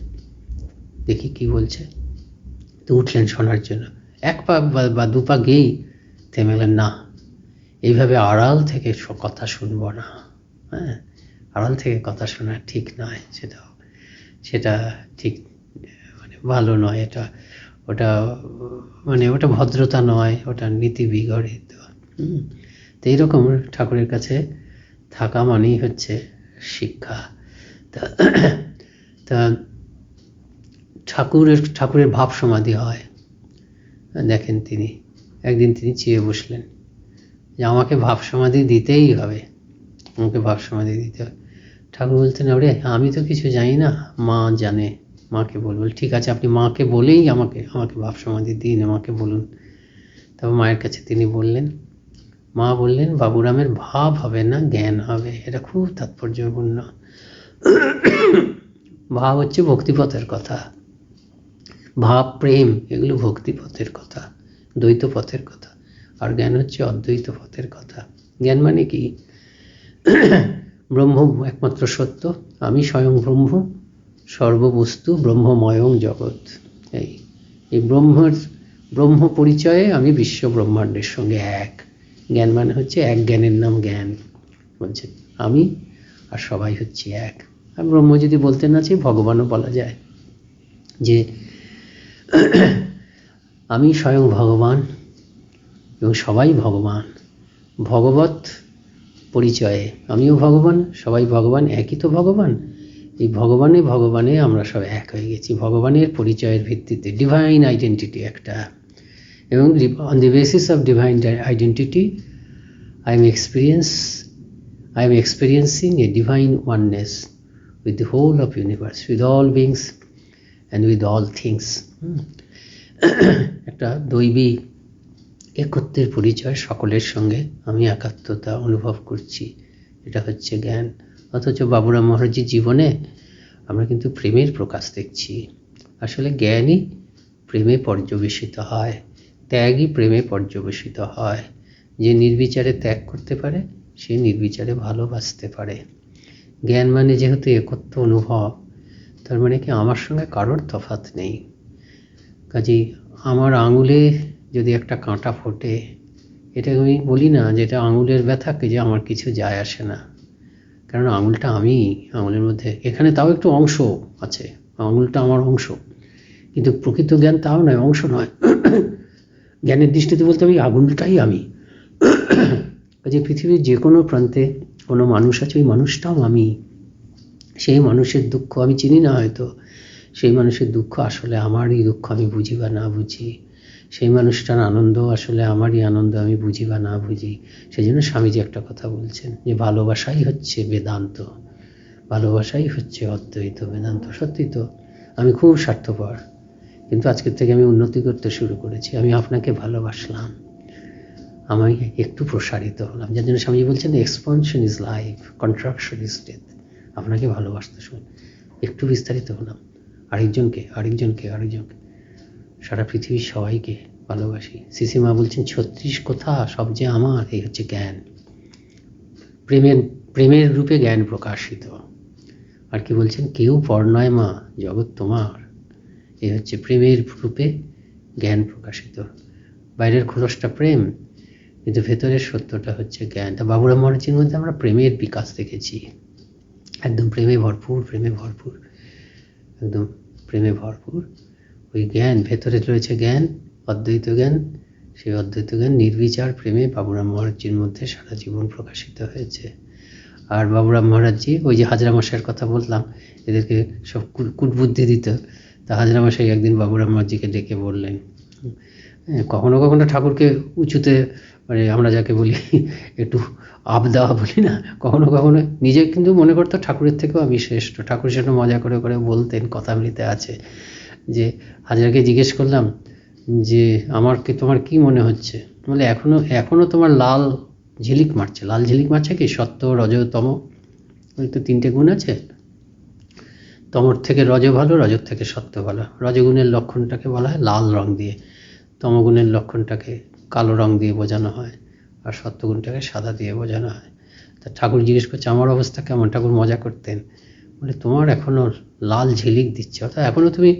দেখি কি বলছে। তো উঠলেন শোনার জন্য, এক পা বা দু পা গেয়েই থেমে গেলেন, না এইভাবে আড়াল থেকে কথা শুনবো না, হ্যাঁ, আড়াল থেকে কথা শোনা ঠিক নয়, সেটা ঠিক মানে ভালো নয়, ওটা ভদ্রতা নয়, ওটা নীতি বিগড়িত। তো এইরকম ঠাকুরের কাছে থাকা মানেই হচ্ছে শিক্ষা। তা ঠাকুরের ভাব সমাধি হয়। দেখেন একদিন তিনি চেয়ে বসলেন যে আমাকে ভাব সমাধি দিতেই হবে, আমাকে ভাব সমাধি দিতে হবে। ঠাকুর বলতেন, ওরে আমি তো কিছু জানি না, মা জানে, মাকে বলবো। ঠিক আছে, আপনি মাকে বলেই আমাকে ভাব সমাধি দিন, আমাকে বলুন। তারপর মায়ের কাছে তিনি বললেন, মা বললেন বাবুরামের ভাব হবে না, জ্ঞান হবে। এটা খুব তাৎপর্যপূর্ণ। ভাব হচ্ছে ভক্তিপথের কথা, ভাব প্রেম এগুলো ভক্তিপথের কথা, দ্বৈত পথের কথা, আর জ্ঞান হচ্ছে অদ্বৈত পথের কথা। জ্ঞান মানে কি, ব্রহ্ম একমাত্র সত্য, আমি স্বয়ং ব্রহ্ম, সর্ববস্তু ব্রহ্মময়ং জগৎ। এই ব্রহ্ম পরিচয়ে আমি বিশ্ব ব্রহ্মাণ্ডের সঙ্গে এক। জ্ঞান মানে হচ্ছে এক, জ্ঞানের নাম জ্ঞান। বলছেন আমি আর সবাই হচ্ছে এক। আর ব্রহ্ম যদি বলতে না চাই, ভগবানও বলা যায় যে আমি স্বয়ং ভগবান এবং সবাই ভগবান। ভগবত পরিচয়ে আমিও ভগবান, সবাই ভগবান, একই তো ভগবান। এই ভগবানে আমরা সব এক হয়ে গেছি, ভগবানের পরিচয়ের ভিত্তিতে। ডিভাইন আইডেন্টিটি একটা, এবং on the basis of divine identity I am experiencing a divine oneness with the whole of universe, with all beings and with all things. একটা দৈবী একত্বের পরিচয়, সকলের সঙ্গে আমি একাত্মতা অনুভব করছি, এটা হচ্ছে জ্ঞান। অথচ বাবুরাম মহারাজজির জীবনে আমরা কিন্তু প্রেমের প্রকাশ দেখছি। আসলে জ্ঞানই প্রেমে পর্যবেসিত হয়, ত্যাগই প্রেমে পর্যবেসিত হয়। যে নির্বিচারে ত্যাগ করতে পারে, সে নির্বিচারে ভালোবাসতে পারে। জ্ঞান মানে যেহেতু একত্ব অনুভব, তার মানে কি আমার সঙ্গে কারোর তফাৎ নেই। কাজেই আমার আঙুলে যদি একটা কাঁটা ফোটে, এটা আমি বলি না যে এটা আঙুলের ব্যথাকে যে আমার কিছু যায় আসে না, কারণ আঙুলটা আমি, আঙুলের মধ্যে এখানে তাও একটু অংশ আছে, আঙুলটা আমার অংশ, কিন্তু প্রকৃত জ্ঞান তাও নয়, অংশ নয়। জ্ঞানের দৃষ্টিতে বলতে আমি আগুনটাই আমি। যে পৃথিবীর যে কোনো প্রান্তে কোনো মানুষ আছে, ওই মানুষটাও আমি। সেই মানুষের দুঃখ আমি চিনি না হয়তো, সেই মানুষের দুঃখ আসলে আমারই দুঃখ, আমি বুঝি বা না বুঝি। সেই মানুষটার আনন্দ আসলে আমারই আনন্দ, আমি বুঝি বা না বুঝি। সেই জন্য স্বামীজি একটা কথা বলছেন যে ভালোবাসাই হচ্ছে বেদান্ত, ভালোবাসাই হচ্ছে অদ্বৈত বেদান্ত। সত্যি তো, আমি খুব স্বার্থপর, কিন্তু আজকের থেকে আমি উন্নতি করতে শুরু করেছি। আমি আপনাকে ভালোবাসলাম, আমি একটু প্রসারিত হলাম, যার জন্য স্বামীজি বলছেন expansion is life, contraction is death. আপনাকে ভালোবাসতে শুন, একটু বিস্তারিত হলাম, আরেকজনকে আরেকজনকে আরেকজনকে, সারা পৃথিবীর সবাইকে ভালোবাসি। সিসিমা বলছেন 36 কথা সব যে আমার, এই হচ্ছে জ্ঞান। প্রেমের রূপে জ্ঞান প্রকাশিত। আর কি বলছেন, কেউ পর নয় মা, জগৎ তোমার। এই হচ্ছে প্রেমের রূপে জ্ঞান প্রকাশিত। বাইরের খোলসটা প্রেম, কিন্তু ভেতরের সত্যটা হচ্ছে জ্ঞান। তা বাবুরাম মহারাজের মধ্যে আমরা প্রেমের বিকাশ দেখেছি, একদম প্রেমে ভরপুর, প্রেমে ভরপুর, একদম প্রেমে ভরপুর। ওই জ্ঞান ভেতরে রয়েছে, জ্ঞান অদ্বৈত জ্ঞান। সেই অদ্বৈত জ্ঞান নির্বিচার প্রেমে বাবুরাম মহারাজজির মধ্যে সারা জীবন প্রকাশিত হয়েছে। আর বাবুরাম মহারাজজি ওই যে হাজরা মশাইয়ের কথা বললাম, এদেরকে সব কুটবুদ্ধি দিত। তা হাজরা মশাই একদিন বাবুরাম মহারাজজিকে ডেকে বললেন, কখনো কখনো ঠাকুরকে উঁচুতে, মানে আমরা যাকে বলি একটু আপ দেওয়া বলি না, কখনো কখনো নিজে কিন্তু মনে করতো ঠাকুরের থেকেও আমি শ্রেষ্ঠ। ঠাকুর সেটা মজা করে করে বলতেন, কথামৃতে আছে। যে হাজরাকে জিজ্ঞেস করলাম যে তোমার কি মনে হচ্ছে, বলে এখনো তোমার লাল ঝিলিক মারছে। লাল ঝিলিক মারছে কি, সত্য রজ তম, ওই তো 3টে গুণ আছে। তমর থেকে রজ ভালো, রজর থেকে সত্য ভালো। রজগুণের লক্ষণটাকে বলা হয় লাল রং দিয়ে, তমগুণের লক্ষণটাকে কালো রং দিয়ে বোঝানো হয়, আর সত্যগুণটাকে সাদা দিয়ে বোঝানো হয়। তা ঠাকুর জিজ্ঞেস করছে আমার অবস্থা কেমন, ঠাকুর মজা করতেন, বলে তোমার এখনো লাল ঝিলিক দিচ্ছে, অর্থাৎ এখনো তুমি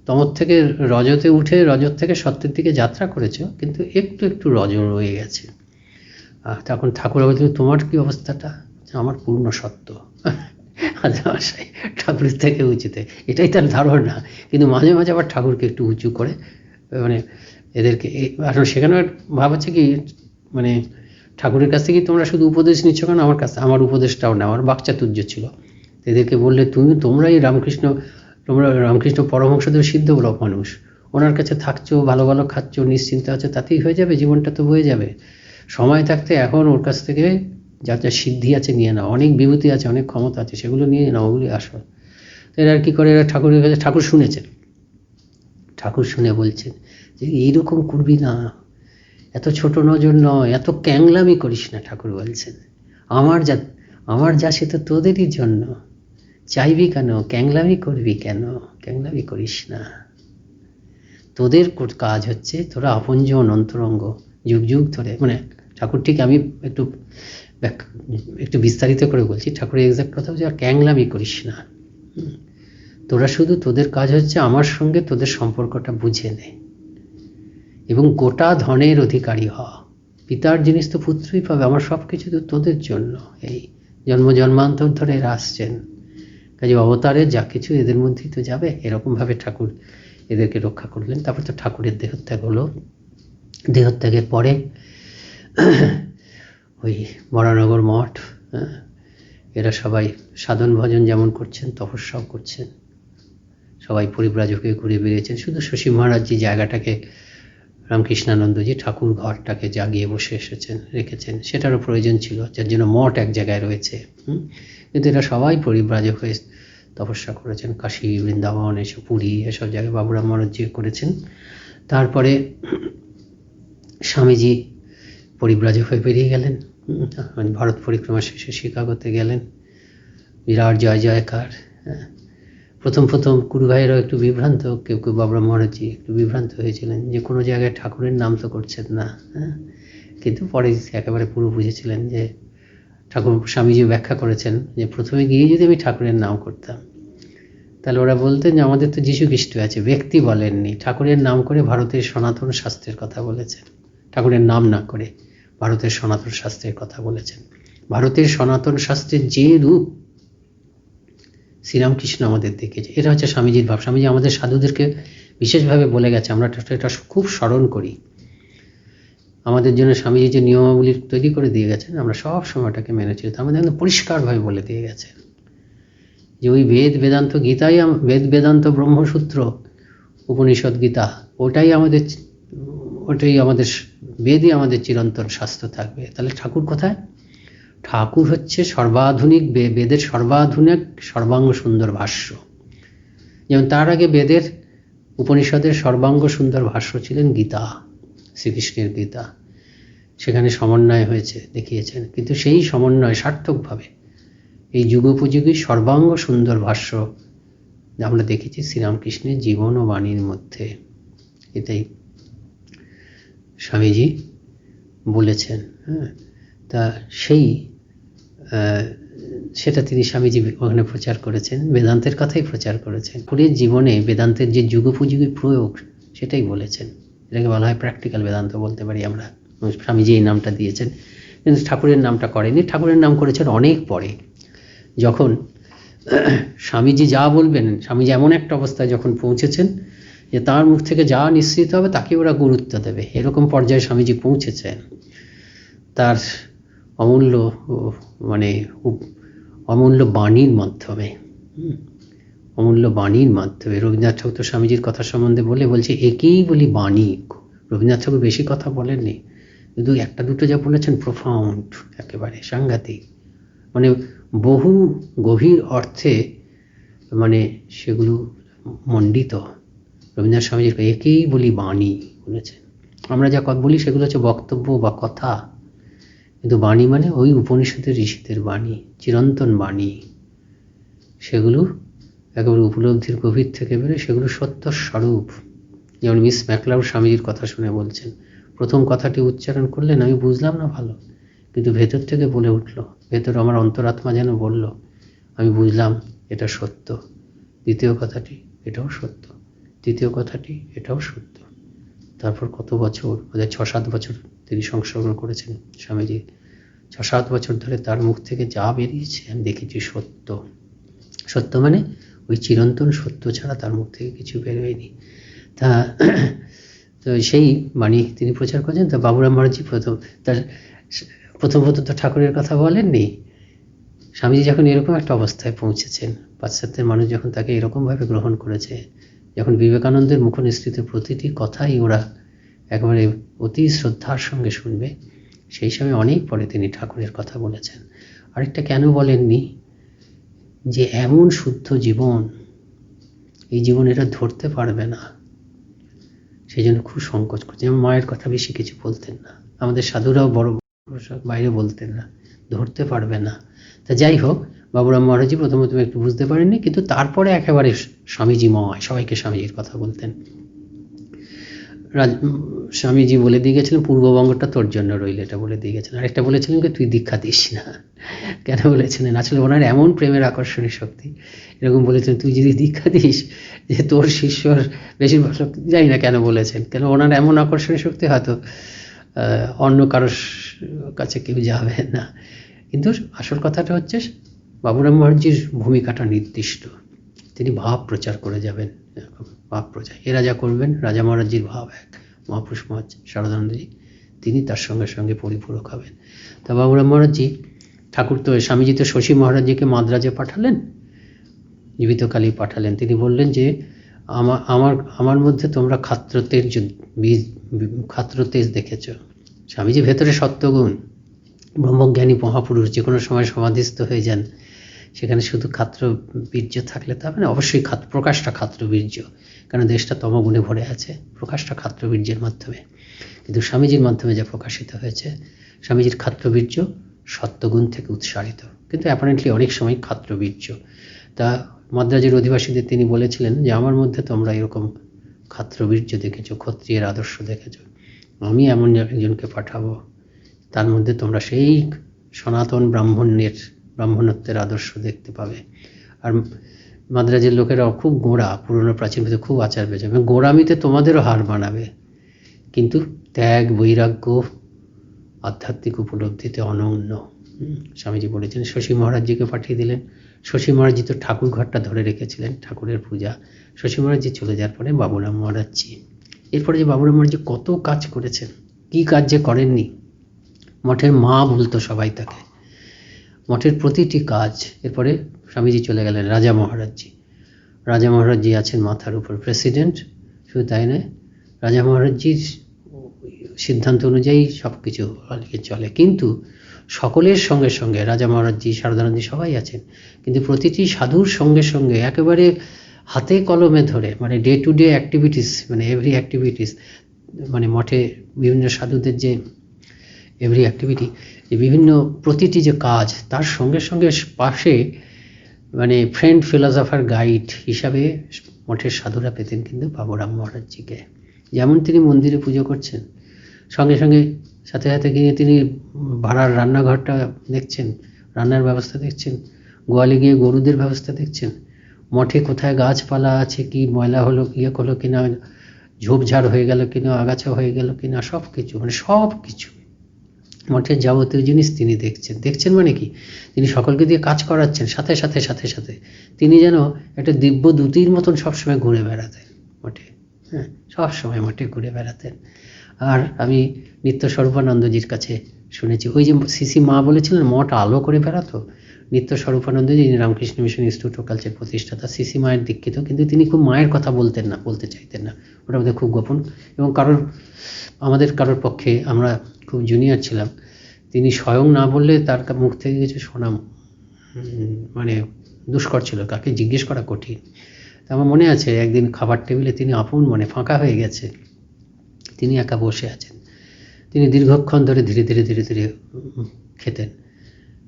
তমর থেকে রজতে উঠে রজত থেকে সত্যের দিকে যাত্রা করেছো, কিন্তু একটু একটু রজ রয়ে গেছে। তখন ঠাকুর বলছিল তোমার কি অবস্থাটা, আমার পূর্ণ সত্য। ঠাকুরের থেকে উঁচুতে, এটাই তার ধারণা। কিন্তু মাঝে মাঝে আবার ঠাকুরকে একটু উঁচু করে, মানে এদেরকে আসলে সেখানে ভাব হচ্ছে কি, মানে ঠাকুরের কাছ থেকে তোমরা শুধু উপদেশ নিচ্ছ কেন, আমার কাছে আমার উপদেশটাও না, আমার বাকচাতুর্য ছিল। এদেরকে বললে তোমরাই তোমরা রামকৃষ্ণ পরমহংসদেব সিদ্ধ ব্রহ্ম মানুষ, ওনার কাছে থাকছো, ভালো ভালো খাচ্ছ, নিশ্চিন্ত আছো, তাতেই হয়ে যাবে, জীবনটা তো হয়ে যাবে। সময় থাকতে এখন ওর কাছ থেকে যা যা সিদ্ধি আছে নিয়ে নাও, অনেক বিভূতি আছে, অনেক ক্ষমতা আছে, সেগুলো নিয়ে নাও, ওগুলি আসো। তো এরা কি করে, এরা ঠাকুরের কাছে, ঠাকুর শুনেছেন, ঠাকুর শুনে বলছেন যে এইরকম করবি না, এত ছোট নজর নয়, এত ক্যাংলামি করিস না। ঠাকুর বলছেন আমার যা সে তো তোদেরই জন্য, চাইবি কেন, ক্যাংলামি করবি কেন, ক্যাংলামি করিস না। তোদের কাজ হচ্ছে, তোরা আপনজন অন্তরঙ্গ, যুগ যুগ ধরে, মানে ঠাকুর ঠিক, আমি একটু বিস্তারিত করে বলছি, ঠাকুরের এক্সাক্ট কথা হচ্ছে ক্যাংলামি করিস না, তোরা শুধু তোদের কাজ হচ্ছে আমার সঙ্গে তোদের সম্পর্কটা বুঝে নে, এবং গোটা ধনের অধিকারী হ। পিতার জিনিস তো পুত্রই পাবে, আমার সব কিছু তো তোদের জন্য। এই জন্ম জন্মান্তর ধরে এরা আসছেন, কাজে অবতারে যা কিছু এদের মধ্যেই তো যাবে। এরকমভাবে ঠাকুর এদেরকে রক্ষা করলেন। তারপর তো ঠাকুরের দেহত্যাগ হলো। দেহত্যাগের পরে ওই বরানগর মঠ, এরা সবাই সাধন ভজন যেমন করছেন, তপস্যাও করছেন, সবাই পরিব্রাজকে ঘুরে বেরিয়েছেন। শুধু শশী মহারাজজি জায়গাটাকে, রামকৃষ্ণানন্দজি ঠাকুর ঘরটাকে জাগিয়ে বসে রেখেছেন, সেটারও প্রয়োজন ছিল, যার জন্য মঠ এক জায়গায় রয়েছে। কিন্তু এরা সবাই পরিব্রাজক হয়ে তপস্যা করেছেন, কাশী, বৃন্দাবন, এসব পুরী, এসব জায়গায় বাবুরাম মহারাজজি করেছেন। তারপরে স্বামীজি পরিব্রাজক হয়ে বেরিয়ে গেলেন, ভারত পরিক্রমা শেষে শিকাগোতে গেলেন, বিরাট জয় জয়কার। প্রথম কুরু ভাইয়েরাও একটু বিভ্রান্ত, কেউ বাবুরাম মহারাজজি একটু বিভ্রান্ত হয়েছিলেন যে কোনো জায়গায় ঠাকুরের নাম তো করছেন না, কিন্তু পরে একেবারে পুরো বুঝেছিলেন যে ঠাকুর, স্বামীজি ব্যাখ্যা করেছেন যে প্রথমে গিয়ে যদি আমি ঠাকুরের নাম করতাম, তাহলে ওরা বলতেন যে আমাদের তো যীশু খ্রিস্ট আছে, ব্যক্তি বলেননি, ঠাকুরের নাম করে ভারতের সনাতন শাস্ত্রের কথা বলেছেন, ঠাকুরের নাম না করে ভারতের সনাতন শাস্ত্রের কথা বলেছেন। ভারতের সনাতন শাস্ত্রের যে রূপ শ্রীরামকৃষ্ণ আমাদের দেখেছে, এটা হচ্ছে স্বামীজির ভাব। স্বামীজি আমাদের সাধুদেরকে বিশেষভাবে বলে গেছে, আমরা এটা খুব স্মরণ করি। আমাদের জন্য স্বামীজি যে নিয়মাবলী তৈরি করে দিয়ে গেছেন, আমরা সব সময় ওটাকে মেনে চলি। তো আমাদের পরিষ্কারভাবে বলে দিয়ে গেছেন যে ওই বেদ বেদান্ত গীতাই, বেদ বেদান্ত ব্রহ্মসূত্র উপনিষদ গীতা, ওটাই আমাদের বেদই আমাদের চিরন্তন শাস্ত্র থাকবে। তাহলে ঠাকুর কোথায়? ঠাকুর হচ্ছে সর্বাধুনিক, বেদের সর্বাধুনিক সর্বাঙ্গ সুন্দর ভাষ্য। যেমন তার আগে বেদের উপনিষদের সর্বাঙ্গ সুন্দর ভাষ্য ছিলেন গীতা, শ্রীকৃষ্ণের গীতা। সেখানে সমন্বয় হয়েছে, দেখিয়েছেন। কিন্তু সেই সমন্বয় সার্থকভাবে এই যুগোপযোগী সর্বাঙ্গ সুন্দর ভাষ্য আমরা দেখেছি শ্রীরামকৃষ্ণের জীবন ও বাণীর মধ্যে। এটাই স্বামীজি বলেছেন। হ্যাঁ, তা সেটা তিনি স্বামীজি ওখানে প্রচার করেছেন, বেদান্তের কথাই প্রচার করেছেন। পুরীর জীবনে বেদান্তের যে যুগোপযোগী প্রয়োগ, সেটাই বলেছেন। এটাকে বলা হয় প্র্যাকটিক্যাল বেদান্ত বলতে পারি আমরা। স্বামীজি এই নামটা দিয়েছেন, কিন্তু ঠাকুরের নামটা করেনি। ঠাকুরের নাম করেছেন অনেক পরে, যখন স্বামীজি যা বলবেন, স্বামীজি এমন একটা অবস্থায় যখন পৌঁছেছেন যে তার মুখ থেকে যা নিশ্চিত হবে তাকে ওরা গুরুত্ব দেবে, এরকম পর্যায়ে স্বামীজি পৌঁছেছেন। তার অমূল্য বাণীর মাধ্যমে, রবীন্দ্রনাথ ঠাকুর তো স্বামীজির কথা সম্বন্ধে বলছে একেই বলি বাণী। রবীন্দ্রনাথ ঠাকুর বেশি কথা বলেননি, কিন্তু একটা দুটো যা বলেছেন প্রফাউন্ড, একেবারে সাংঘাতিক, বহু গভীর অর্থে সেগুলো মণ্ডিত। রবীন্দ্রনাথ স্বামীজির একেই বলি বাণী বলেছেন। আমরা যা কথা বলি সেগুলো হচ্ছে বক্তব্য বা কথা, কিন্তু বাণী ওই উপনিষদের ঋষিদের বাণী, চিরন্তন বাণী। সেগুলো একেবারে উপলব্ধির গভীর থেকে বেরোয়, সেগুলো সত্য স্বরূপ। যেমন মিস ম্যাকলাউড স্বামীজির কথা শুনে বলছেন, প্রথম কথাটি উচ্চারণ করলেন আমি বুঝলাম না ভালো, কিন্তু ভেতর থেকে বলে উঠল, ভেতর আমার অন্তরাত্মা যেন বলল আমি বুঝলাম এটা সত্য। দ্বিতীয় কথাটি এটাও সত্য, তৃতীয় কথাটি এটাও সত্য। তারপর কত বছর, 6-7 বছর তিনি সংসর্গ করেছেন স্বামীজি। 6-7 বছর ধরে তার মুখ থেকে যা বেরিয়েছে আমি দেখেছি সত্য। সত্য ওই চিরন্তন সত্য ছাড়া তার মুখ থেকে কিছু বেরোয়নি। তো সেই বাণী তিনি প্রচার করেছেন। তা বাবুরাম মহারাজজি প্রথমত তো ঠাকুরের কথা বলেননি। স্বামীজি যখন এরকম একটা অবস্থায় পৌঁছেছেন, পাশ্চাত্যের মানুষ যখন তাকে এরকমভাবে গ্রহণ করেছে, যখন বিবেকানন্দের মুখনিসৃত প্রতিটি কথাই ওরা একেবারে অতি শ্রদ্ধার সঙ্গে শুনবে, সেই সময় অনেক পরে তিনি ঠাকুরের কথা বলেছেন। আরেকটা কেন বলেননি, যে এমন শুদ্ধ জীবন, এই জীবন এরা ধরতে পারবে না, সেই জন্য খুব সংকোচ করছে। যেমন মায়ের কথা বেশি কিছু বলতেন না, আমাদের সাধুরাও বড় বাইরে বলতেন না, ধরতে পারবে না। তা যাই হোক, বাবুরাম মহারাজজি প্রথমে একটু বুঝতে পারেননি, কিন্তু তারপরে একেবারে স্বামীজিময় সবাইকে স্বামীজির কথা বলতেন। স্বামীজি বলে দিয়ে গেছিলেন পূর্ববঙ্গটা তোর জন্য রইল, এটা বলে দিয়ে গেছেন। আরেকটা বলেছিলেন যে তুই দীক্ষা দিস না। কেন বলেছিলেন? আসলে ওনার এমন প্রেমের আকর্ষণী শক্তি, এরকম বলেছেন তুই যদি দীক্ষা দিস যে তোর শিষ্যর বেশিরভাগ লোক, জানি না কেন বলেছেন, কেন ওনার এমন আকর্ষণী শক্তি হয়তো অন্য কারোর কাছে কেউ যাবে না। কিন্তু আসল কথাটা হচ্ছে বাবুরাম মহারাজজির ভূমিকাটা নির্দিষ্ট, তিনি ভাব প্রচার করে যাবেন, ভাব প্রচার। এরা যা করবেন, রাজা মহারাজজির ভাব এক, মহাপুরুষ মহারাজ শারদানন্দজি তিনি তার সঙ্গে সঙ্গে পরিপূরক হবেন। তা বাবুরাম মহারাজজি ঠাকুর তো, স্বামীজি তো শশী মহারাজজিকে মাদ্রাজে পাঠালেন, জীবিতকালেই পাঠালেন। তিনি বললেন যে আমার মধ্যে তোমরা ক্ষাত্রতেজ দেখেছ। স্বামীজি ভেতরে সত্যগুণ, ব্রহ্মজ্ঞানী মহাপুরুষ যে কোনো সময় সমাধিস্থ হয়ে যান, সেখানে শুধু ক্ষাত্র বীর্য থাকলে তা হবে না, অবশ্যই প্রকাশটা ক্ষাত্র বীর্য, কারণ দেশটা তমগুণে ভরে আছে, প্রকাশটা ক্ষাত্র বীর্যের মাধ্যমে। কিন্তু স্বামীজির মাধ্যমে যা প্রকাশিত হয়েছে, স্বামীজির ক্ষাত্র বীর্য সত্যগুণ থেকে উৎসারিত, কিন্তু অ্যাপারেন্টলি অনেক সময় ক্ষাত্র বীর্য। তা মাদ্রাজের অধিবাসীদের তিনি বলেছিলেন যে আমার মধ্যে তোমরা এরকম ক্ষাত্র বীর্য দেখেছো, ক্ষত্রিয়ের আদর্শ দেখেছো, আমি এমন একজনকে পাঠাবো, তার মধ্যে তোমরা সেই সনাতন ব্রাহ্মণত্বের আদর্শ দেখতে পাবে। আর মাদ্রাজের লোকেরা খুব গোঁড়া, পুরনো প্রাচীন ভিতরে খুব আচার বেচার, গোঁড়ামিতে তোমাদেরও হার মানাবে, কিন্তু ত্যাগ বৈরাগ্য আধ্যাত্মিক উপলব্ধিতে অনন্য। স্বামীজি বলেছেন, শশী মহারাজজিকে পাঠিয়ে দিলেন, শশী মহারাজজি তো ঠাকুর ঘরটা ধরে রেখেছিলেন, ঠাকুরের পূজা। শশী মহারাজজি চলে যাওয়ার পরে বাবুরাম মহারাজজি, এরপরে যে বাবুরাম মহারাজজি কত কাজ করেছেন, কি কাজ যে করেননি। মঠের মা বলতো সবাই তাকে, মঠের প্রতিটি কাজ। এরপরে স্বামীজি চলে গেলেন, রাজা মহারাজজি। রাজা মহারাজজি আছেন মাথার উপর প্রেসিডেন্ট, শুধু তাই নয়, রাজা মহারাজজির সিদ্ধান্ত অনুযায়ী সব কিছু চলে। কিন্তু সকলের সঙ্গে সঙ্গে রাজা মহারাজজি, সারদানন্দজি সবাই আছেন, কিন্তু প্রতিটি সাধুর সঙ্গে সঙ্গে একেবারে হাতে কলমে ধরে, মানে ডে টু ডে অ্যাক্টিভিটিস, মানে এভরি অ্যাক্টিভিটিস, মানে মঠে বিভিন্ন সাধুদের যে এভরি অ্যাক্টিভিটি, যে বিভিন্ন প্রতিটি যে কাজ, তার সঙ্গে সঙ্গে পাশে মানে ফ্রেন্ড, ফিলোসফার, গাইড হিসাবে মঠের সাধুরা পেতেন কিন্তু বাবুরাম মহারাজজিকে। যেমন তিনি মন্দিরে পুজো করছেন, সঙ্গে সঙ্গে সাথে সাথে গিয়ে তিনি ভাড়ার রান্নাঘরটা দেখছেন, রান্নার ব্যবস্থা দেখছেন, গোয়ালে গিয়ে গরুদের ব্যবস্থা দেখছেন, মঠে কোথায় গাছপালা আছে, কি ময়লা হলো, ইয়ে হলো কিনা, ঝোপঝাড় হয়ে গেল কিনা, আগাছা হয়ে গেল কিনা, সব কিছু, মানে সব কিছু মঠের যাবতীয় জিনিস তিনি দেখছেন মানে কি, তিনি সকলকে দিয়ে কাজ করাচ্ছেন, সাথে সাথে সাথে সাথে তিনি যেন একটা দিব্য দূতির মতন সবসময় ঘুরে বেড়াতেন মঠে। হ্যাঁ, সবসময় মঠে ঘুরে বেড়াতেন। আর আমি নিত্য স্বরূপানন্দজির কাছে শুনেছি, ওই যে সিসি মা বলেছিলেন মঠ আলো করে বেড়াতো, Nitya Swarupanandaji Ramakrishna Mission Institute of Culture প্রতিষ্ঠাতা, সিসি মায়ের দীক্ষিত, কিন্তু তিনি খুব মায়ের কথা বলতে চাইতেন না, ওটা আমাদের খুব গোপন। এবং আমাদের কারোর পক্ষে, আমরা খুব জুনিয়র ছিলাম, তিনি স্বয়ং না বললে তার মুখ থেকে কিছু শোনা মানে দুষ্কর ছিল, কাকে জিজ্ঞেস করা কঠিন। তা আমার মনে আছে একদিন খাবার টেবিলে তিনি আপন মনে, ফাঁকা হয়ে গেছে, তিনি একা বসে আছেন, তিনি দীর্ঘক্ষণ ধরে ধীরে ধীরে ধীরে ধীরে খেতেন,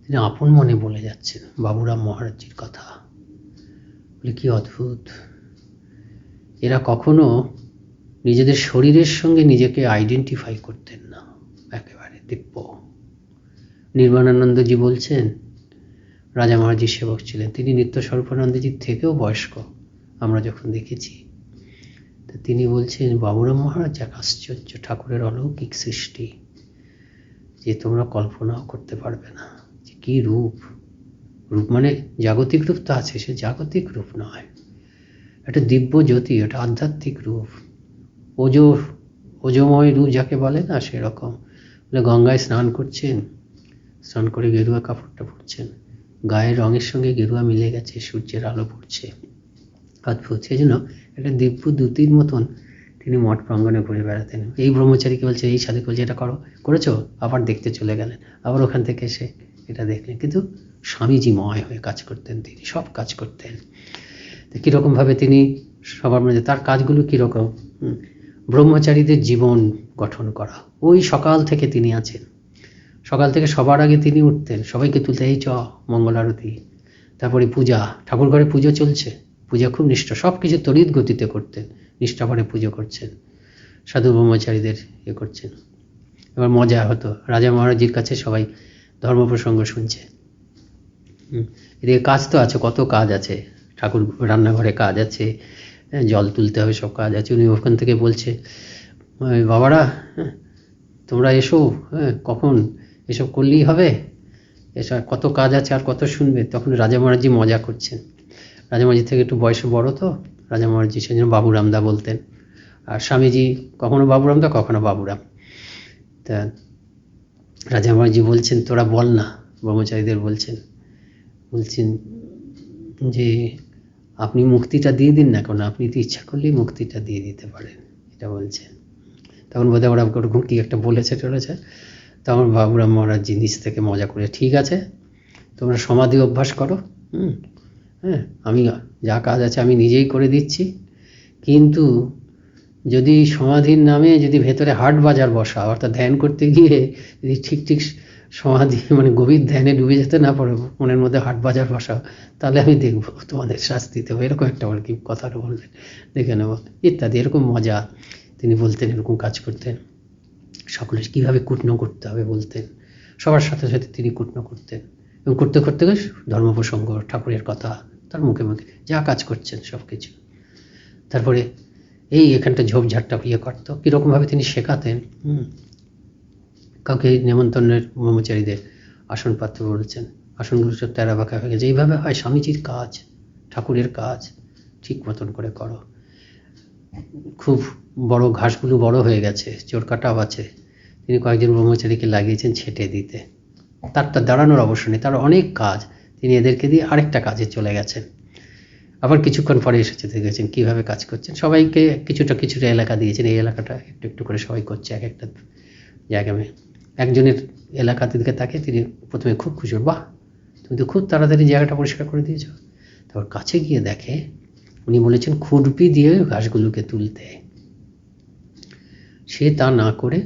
তিনি আপন মনে বলে যাচ্ছেন বাবুরাম মহারাজজির কথা। বলে কি অদ্ভুত, এরা কখনো নিজেদের শরীরের সঙ্গে নিজেকে আইডেন্টিফাই করতেন না, একেবারে দিব্য। নির্বাণানন্দজি বলছেন, রাজা মহারাজজির সেবক ছিলেন, তিনি নিত্য স্বরূপানন্দজির থেকেও বয়স্ক আমরা যখন দেখেছি। তা তিনি বলছেন বাবুরাম মহারাজ এক আশ্চর্য ঠাকুরের অলৌকিক সৃষ্টি, যে তোমরা কল্পনাও করতে পারবে না যে কি রূপ। রূপ মানে জাগতিক রূপ তো আছে, সে জাগতিক রূপ নয়, একটা দিব্য জ্যোতি, একটা আধ্যাত্মিক রূপ, ওজময় রূপ যাকে বলে না, সেরকম। বলে গঙ্গায় স্নান করছেন, স্নান করে গেরুয়া কাপড়টা পরছেন, গায়ের রঙের সঙ্গে গেরুয়া মিলে গেছে, সূর্যের আলো পড়ছে, অদ্ভুত। সেই জন্য একটা দিব্য দূতির মতন তিনি মঠ প্রাঙ্গণে ঘুরে বেড়াতেন। এই ব্রহ্মচারীকে বলছে, এই সাধুকে বলছে এটা করেছো, আবার দেখতে চলে গেলেন, আবার ওখান থেকে এসে এটা দেখলেন। কিন্তু স্বামীজিময় হয়ে কাজ করতেন, তিনি সব কাজ করতেন। কীরকমভাবে তিনি সবার মধ্যে, তার কাজগুলো কীরকম, ব্রহ্মচারীদের জীবন গঠন করা। ওই সকাল থেকে তিনি আছেন, সকাল থেকে সবার আগে তিনি উঠতেন, সবাইকে তুলতে, এই মঙ্গল আরতি, তারপরে পূজা, ঠাকুর ঘরে পুজো চলছে, পূজা খুব নিষ্ঠা, সব কিছু তড়িৎ গতিতে করতেন, নিষ্ঠাভরে পুজো করছেন, সাধু ব্রহ্মচারীদের করছেন। এবার মজা হতো, রাজা মহারাজজির কাছে সবাই ধর্ম প্রসঙ্গ শুনছে, এদিকে কাজ তো আছে, কত কাজ আছে, ঠাকুর রান্নাঘরে কাজ আছে, জল তুলতে হবে, সব কাজ আছে। উনি ওখান থেকে বলছে, বাবারা তোমরা এসো, কখন এসব করলেই হবে, এসব কত কাজ আছে আর কত শুনবে। তখন রাজা মহারাজজি মজা করছেন, রাজা মহারাজজি থেকে একটু বয়সে বড় তো রাজা মহারাজজি, সেই জন্য বাবুরামদা বলতেন। আর স্বামীজি কখনো বাবুরামদা, কখনো বাবুরাম। তা রাজা মহারাজজি বলছেন, তোরা বল না, ব্রহ্মচারীদের বলছেন যে আপনি মুক্তিটা দিয়ে দিন না, কারণ আপনি তো ইচ্ছা করলেই মুক্তিটা দিয়ে দিতে পারেন, এটা বলছেন। তখন বোধহয় ওরা ওরকম কি একটা বলেছে টলেছে, তখন বাবুরাম মহারাজজি নিচ থেকে মজা করে, ঠিক আছে তোমরা সমাধি অভ্যাস করো, হ্যাঁ আমি যা কাজ আছে আমি নিজেই করে দিচ্ছি, কিন্তু যদি সমাধির নামে যদি ভেতরে হাট বাজার বসা, অর্থাৎ ধ্যান করতে গিয়ে যদি ঠিক সমাধি মানে গভীর ধ্যানে ডুবে যেতে না পারো, মনের মধ্যে হাট বাজার বসা, তাহলে আমি দেখবো তোমাদের শাস্তি দেবো, এরকম একটা আর কি কথাটা বললেন, দেখে নেবো ইত্যাদি, এরকম মজা তিনি বলতেন, এরকম কাজ করতেন। সকলের কীভাবে কুটনো করতে হবে বলতেন, সবার সাথে সাথে তিনি কুটনো করতেন, এবং করতে করতে ধর্ম প্রসঙ্গ, ঠাকুরের কথা, তার মুখে মুখে যা কাজ করছেন সব কিছু। তারপরে এই এখানটা ঝোপঝাড়টা করতো, কীরকমভাবে তিনি শেখাতেন। কাউকে নেমন্তন্নের ব্রহ্মচারীদের আসন পাত্র বলছেন, আসনগুলো সব তেরা বাঁকা হয়ে গেছে। এইভাবে হয় স্বামীজির কাজ, ঠাকুরের কাজ ঠিক মতন করে করো। খুব বড় ঘাসগুলো বড় হয়ে গেছে, চোরকাটাও আছে, তিনি কয়েকজন ব্রহ্মচারীকে লাগিয়েছেন ছেটে দিতে। তার দাঁড়ানোর অবসর নেই, তার অনেক কাজ, তিনি এদেরকে দিয়ে আরেকটা কাজে চলে গেছেন। আবার কিছুক্ষণ পরে এসেছে, দেখেছেন কীভাবে কাজ করছেন। সবাইকে কিছুটা কিছুটা এলাকা দিয়েছেন, এই এলাকাটা একটু একটু করে সবাই করছে এক একটা জায়গায়। একজনের এলাকাতে দিকে তাকে তিনি প্রথমে খুব খুশি, বাহ তুমি তো খুব তাড়াতাড়ি জায়গাটা পরিষ্কার করে দিয়েছ। তারপর কাছে গিয়ে দেখে উনি বলেছেন খুরপি দিয়ে ঘাসগুলোকে তুলতে, সে তা না করে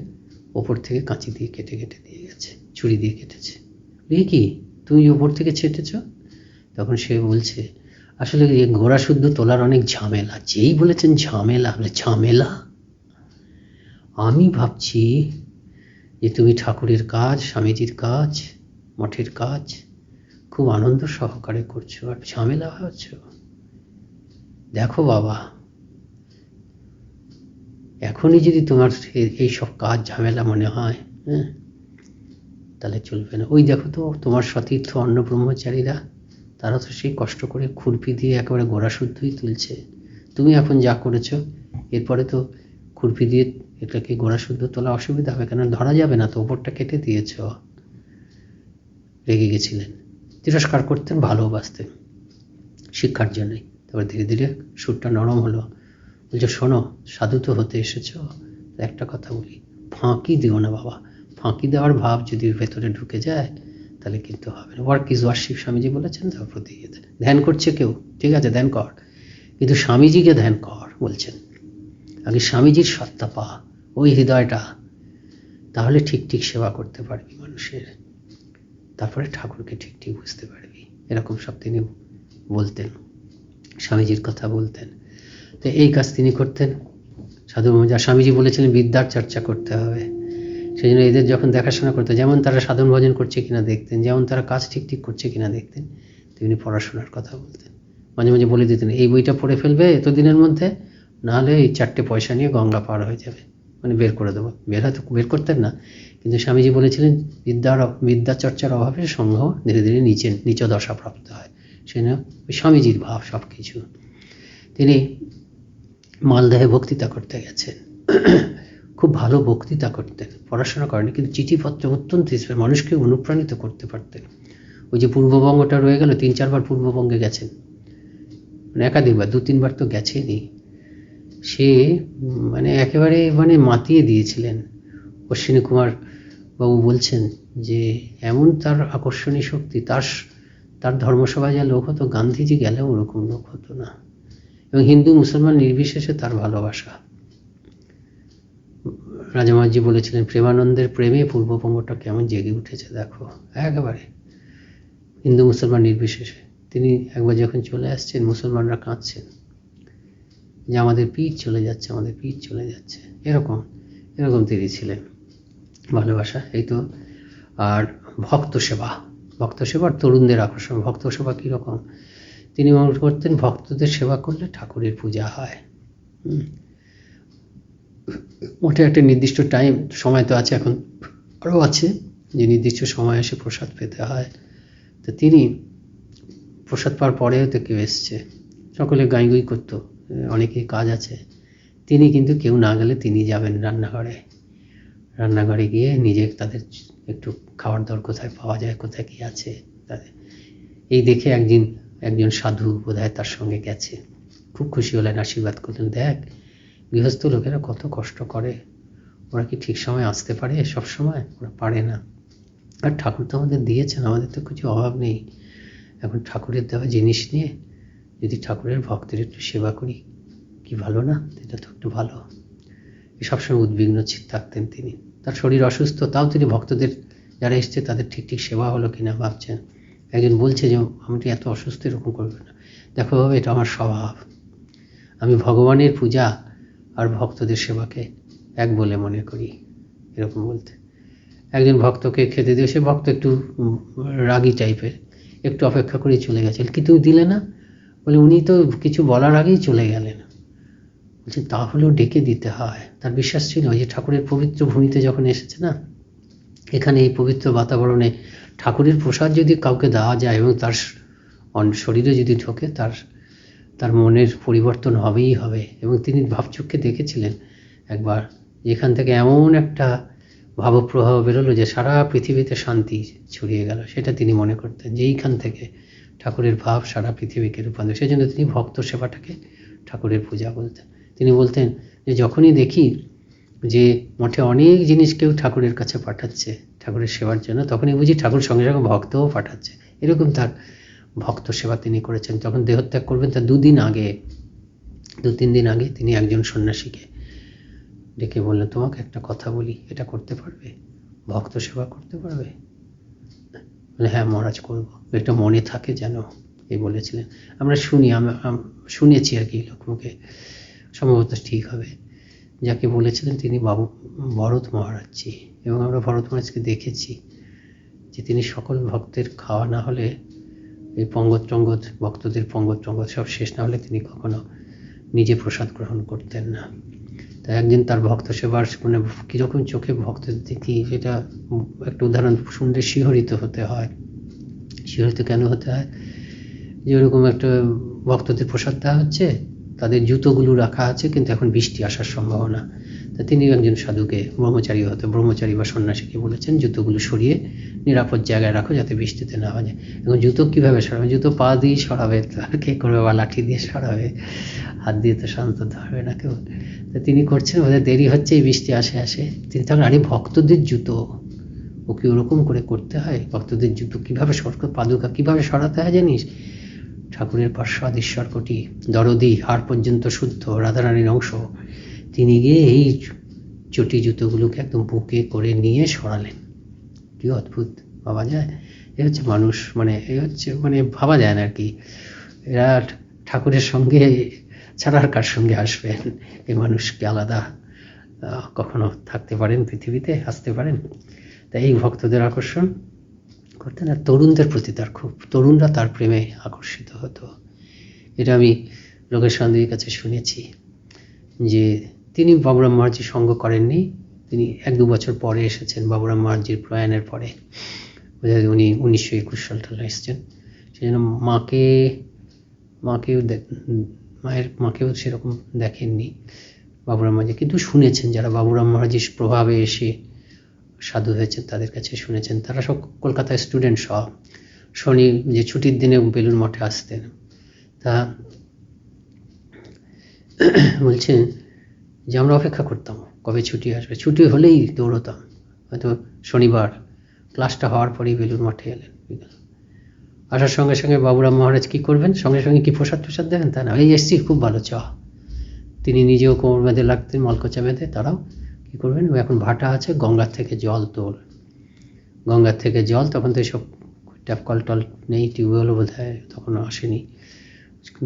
ওপর থেকে কাঁচি দিয়ে কেটে কেটে দিয়ে গেছে, ছুরি দিয়ে কেটেছে। কি তুমি ওপর থেকে ছেটেছ? তখন সে বলছে আসলে ঘোড়া শুদ্ধ তোলার অনেক ঝামেলা। যেই বলেছেন ঝামেলা, বলে ঝামেলা, আমি ভাবছি যে তুমি ঠাকুরের কাজ, স্বামীজির কাজ, মঠের কাজ খুব আনন্দ সহকারে করছো, আর ঝামেলা ভাবছ। দেখো বাবা, এখনই যদি তোমার এই সব কাজ ঝামেলা মনে হয়, তাহলে চলবে না। ওই দেখো তো তোমার সতীর্থ অন্য ব্রহ্মচারীরা, তারা তো সেই কষ্ট করে খুরপি দিয়ে একেবারে গোড়া শুদ্ধই তুলছে। তুমি এখন যা করেছো, এরপরে তো খুরপি দিয়ে এটাকে গোড়া শুদ্ধ তোলা অসুবিধা হবে, কেন ধরা যাবে না তো, ওপরটা কেটে দিয়েছ। রেগে গেছিলেন, তিরস্কার করতেন, ভালোবাসতেন শিক্ষার জন্যই। তারপর ধীরে ধীরে সুরটা নরম হলো, বলছে শোনো, সাধু তো হতে এসেছো, একটা কথা বলি, ফাঁকি দিও না বাবা। ফাঁকি দেওয়ার ভাব যদি ভেতরে ঢুকে যায় তাহলে কিন্তু হবে না। ওয়ার্ক ইজ ওয়ার্শিপ, স্বামীজি বলেছেন। তারপর দিয়ে ধ্যান করছে কেউ, ঠিক আছে ধ্যান কর, কিন্তু স্বামীজিকে ধ্যান কর বলছেন। আগে স্বামীজির সত্তা পা, ওই হৃদয়টা, তাহলে ঠিক ঠিক সেবা করতে পারবি মানুষের, তারপরে ঠাকুরকে ঠিক ঠিক বুঝতে পারবি। এরকম সব তিনি বলতেন, স্বামীজির কথা বলতেন। তো এই কাজ তিনি করতেন সাধু মহারাজ। স্বামীজি বলেছিলেন বিদ্যার চর্চা করতে হবে, সেই জন্য এদের যখন দেখাশোনা করতেন, যেমন তারা সাধন ভজন করছে কিনা দেখতেন, যেমন তারা কাজ ঠিক ঠিক করছে কিনা দেখতেন, তিনি পড়াশোনার কথা বলতেন। মাঝে মাঝে বলে দিতেন এই বইটা পড়ে ফেলবে এতদিনের মধ্যে, নাহলে এই 4টে পয়সা নিয়ে গঙ্গা পার হয়ে যাবে, মানে বের করে দেবো। হয়তো বের করতেন না, কিন্তু স্বামীজি বলেছিলেন বিদ্যা চর্চার অভাবে সংঘ ধীরে ধীরে নিচ দশা প্রাপ্ত হয়। সেই জন্য স্বামীজির ভাব সব কিছু। তিনি মালদহে বক্তৃতা করতে গেছেন, খুব ভালো বক্তৃতা করতেন, পড়াশোনা করেন, কিন্তু চিঠিপত্র অত্যন্ত মানুষকে অনুপ্রাণিত করতে পারতেন। ওই যে পূর্ববঙ্গটা রয়ে গেল, 3-4 বার পূর্ববঙ্গে গেছেন, মানে একাধিকবার, 2-3 বার তো গেছেনই। সে মানে একেবারে মানে মাতিয়ে দিয়েছিলেন। অশ্বিনী কুমার বাবু বলছেন যে এমন তার আকর্ষণী শক্তি, তার ধর্মসভায় যা লোক হতো, গান্ধীজি গেলেও ওরকম লোক হতো না। এবং হিন্দু মুসলমান নির্বিশেষে তার ভালোবাসা। রাজামাজি বলেছিলেন প্রেমানন্দের প্রেমে পূর্ববঙ্গটা কেমন জেগে উঠেছে দেখো, একেবারে হিন্দু মুসলমান নির্বিশেষে। তিনি একবার যখন চলে আসছেন, মুসলমানরা কাঁদছেন যে আমাদের পীর চলে যাচ্ছে, আমাদের পীর চলে যাচ্ছে, এরকম তিনি ছিলেন। ভালোবাসা এই তো। আর ভক্ত সেবার তরুণদের আকর্ষণ। ভক্ত সেবা কীরকম, তিনি মনে করতেন ভক্তদের সেবা করলে ঠাকুরের পূজা হয়। মোটে একটা নির্দিষ্ট সময় তো আছে, এখন আরও আছে, যে নির্দিষ্ট সময় এসে প্রসাদ পেতে হয়। তো তিনি প্রসাদ পাওয়ার পরেও তো কেউ এসছে, সকলে গাঁই করতো, অনেকেই কাজ আছে, তিনি কিন্তু কেউ না গেলে তিনি যাবেন রান্নাঘরে গিয়ে নিজে তাদের একটু খাবার দাবার কোথায় পাওয়া যায়, কোথায় কি আছে তাদের। এই দেখে একজন সাধু বোধহয় তার সঙ্গে গেছে, খুব খুশি হলেন, আশীর্বাদ করলেন, দেখ গৃহস্থ লোকেরা কত কষ্ট করে, ওরা কি ঠিক সময় আসতে পারে? সব সময় ওরা পারে না। আর ঠাকুর তো আমাদের দিয়েছেন, আমাদের তো কিছু অভাব নেই। এখন ঠাকুরের দেওয়া জিনিস নিয়ে যদি ঠাকুরের ভক্তের একটু সেবা করি, কি ভালো না? এটা তো একটু ভালো। সবসময় উদ্বিগ্ন থাকতেন তিনি। তার শরীর অসুস্থ, তাও তিনি ভক্তদের যারা এসছে তাদের ঠিক ঠিক সেবা হলো কিনা ভাবছেন। একজন বলছে যে আমি এত অসুস্থ, এরকম করবে না। দেখো এটা আমার স্বভাব, আমি ভগবানের পূজা আর ভক্তদের সেবাকে এক বলে মনে করি, এরকম বলতে। একজন ভক্তকে খেতে দিয়ে, সে ভক্ত একটু রাগী টাইপের, একটু অপেক্ষা করে চলে গেছেন, কি তুমি দিলে না? বলে উনি তো কিছু বলার আগেই চলে গেলেন। বলছে তাহলেও ডেকে দিতে হয়। তার বিশ্বাস ছিল যে ঠাকুরের পবিত্র ভূমিতে যখন এসেছে না, এখানে এই পবিত্র বাতাবরণে ঠাকুরের প্রসাদ যদি কাউকে দেওয়া যায় এবং তার শরীরে যদি ঢোকে, তার মনের পরিবর্তন হবেই হবে। এবং তিনি ভাবচক্ষে দেখেছিলেন একবার, যেখান থেকে এমন একটা ভাবপ্রবাহ বেরোলো যে সারা পৃথিবীতে শান্তি ছড়িয়ে গেল। সেটা তিনি মনে করতেন যে এইখান থেকে ঠাকুরের ভাব সারা পৃথিবীকে রূপান্তর। সেই জন্য তিনি ভক্ত সেবাটাকে ঠাকুরের পূজা বলতেন। তিনি বলতেন যে যখনই দেখি যে মঠে অনেক জিনিস কেউ ঠাকুরের কাছে পাঠাচ্ছে ঠাকুরের সেবার জন্য, তখনই বুঝি ঠাকুর সঙ্গে সঙ্গে ভক্তও পাঠাচ্ছে। এরকম তার ভক্ত সেবা তিনি করেছেন। তখন দেহত্যাগ করবেন তার 2-3 দিন আগে তিনি একজন সন্ন্যাসীকে ডেকে বললেন, তোমাকে একটা কথা বলি, এটা করতে পারবে? ভক্ত সেবা করতে পারবে? বলে, হ্যাঁ মহারাজ করব, এটা মনে থাকে যেন, এই বলেছিলেন। আমরা শুনেছি আর কি লোকমুখে, সম্ভবত ঠিক হবে। যাকে বলেছিলেন তিনি ভরত মহারাজজি। এবং আমরা ভরত মহারাজকে দেখেছি যে তিনি সকল ভক্তের খাওয়া না হলে, এই পঙ্গত টঙ্গত ভক্তদের পঙ্গত টঙ্গত সব শেষ না হলে তিনি কখনো নিজে প্রসাদ গ্রহণ করতেন না। তাই একদিন তার ভক্ত সেবার মানে কীরকম চোখে ভক্তদের দেখি, সেটা একটা উদাহরণ শুনলে শিহরিত হতে হয়। শিহরিত কেন হতে হয়? যে ওরকম একটা ভক্তদের প্রসাদ দেওয়া হচ্ছে, তাদের জুতোগুলো রাখা আছে, কিন্তু এখন বৃষ্টি আসার সম্ভাবনা। তা তিনি একজন সাধুকে, ব্রহ্মচারী বা সন্ন্যাসীকে বলেছেন জুতোগুলো সরিয়ে নিরাপদ জায়গায় রাখো যাতে বৃষ্টিতে না হয়। এখন জুতো কীভাবে সরাবে? জুতো পা দিয়ে সরাবে, আর কে করবে? বা লাঠি দিয়ে সরাবে, হাত দিয়ে তো সাধারণত ধরবে না কেউ। তা তিনি করছেন, ওদের দেরি হচ্ছে, এই বৃষ্টি আসে। তিনি তখন, আরে ভক্তদের জুতো, ও কি ওরকম করে করতে হয়? ভক্তদের জুতো কীভাবে পাদুকা কীভাবে সরাতে হয় জানিস? ঠাকুরের পার্শ্বদ ঈশ্বর কোটি, দরদি, হাড় পর্যন্ত শুদ্ধ রাধারানীর অংশ, তিনি গিয়ে এই চটি জুতোগুলোকে একদম বুকে করে নিয়ে সরালেন। কি অদ্ভুত, ভাবা যায়? এ হচ্ছে মানুষ, মানে ভাবা যায় না আর কি। এরা ঠাকুরের সঙ্গে ছাড়া আর কার সঙ্গে আসবেন? এই মানুষকে আলাদা কখনো থাকতে পারেন পৃথিবীতে, আসতে পারেন? তাই এই ভক্তদের আকর্ষণ করতেন। আর তরুণদের প্রতি তরুণরা তার প্রেমে আকর্ষিত হতো। এটা আমি লোকেশ চন্দ্রের কাছে শুনেছি যে তিনি বাবুরাম মহারাজজির সঙ্গ করেননি, তিনি 1-2 বছর পরে এসেছেন বাবুরাম মহারাজজির প্রয়াণের পরে। উনি 1921 সালে এসেছেন। সেই জন্য মাকেও সেরকম দেখেননি বাবুরাম মহারাজ, কিন্তু শুনেছেন যারা বাবুরাম মহারাজজির প্রভাবে এসে সাধু হয়েছেন তাদের কাছে শুনেছেন। তারা সব কলকাতায় স্টুডেন্ট, সব শনি যে ছুটির দিনে বেলুড় মঠে আসতেন। তা বলছেন যে আমরা অপেক্ষা করতাম কবে ছুটি আসবে, ছুটি হলেই দৌড়তাম। হয়তো শনিবার ক্লাসটা হওয়ার পরেই বেলুড় মঠে এলেন। আসার সঙ্গে সঙ্গে বাবুরাম মহারাজ কি করবেন? সঙ্গে সঙ্গে কি প্রসাদ দেবেন? তা না, এই এসছি, খুব ভালো চা। তিনি নিজেও কোমর বেঁধে লাগতেন, মলকোচা বেঁধে। তারাও কি করবেন? এখন ভাটা আছে, গঙ্গার থেকে জল তোল। গঙ্গার থেকে জল, তখন তো এইসব ট্যাপ কল টল নেই, টিউবওয়েলও বোধ হয় তখনও আসেনি।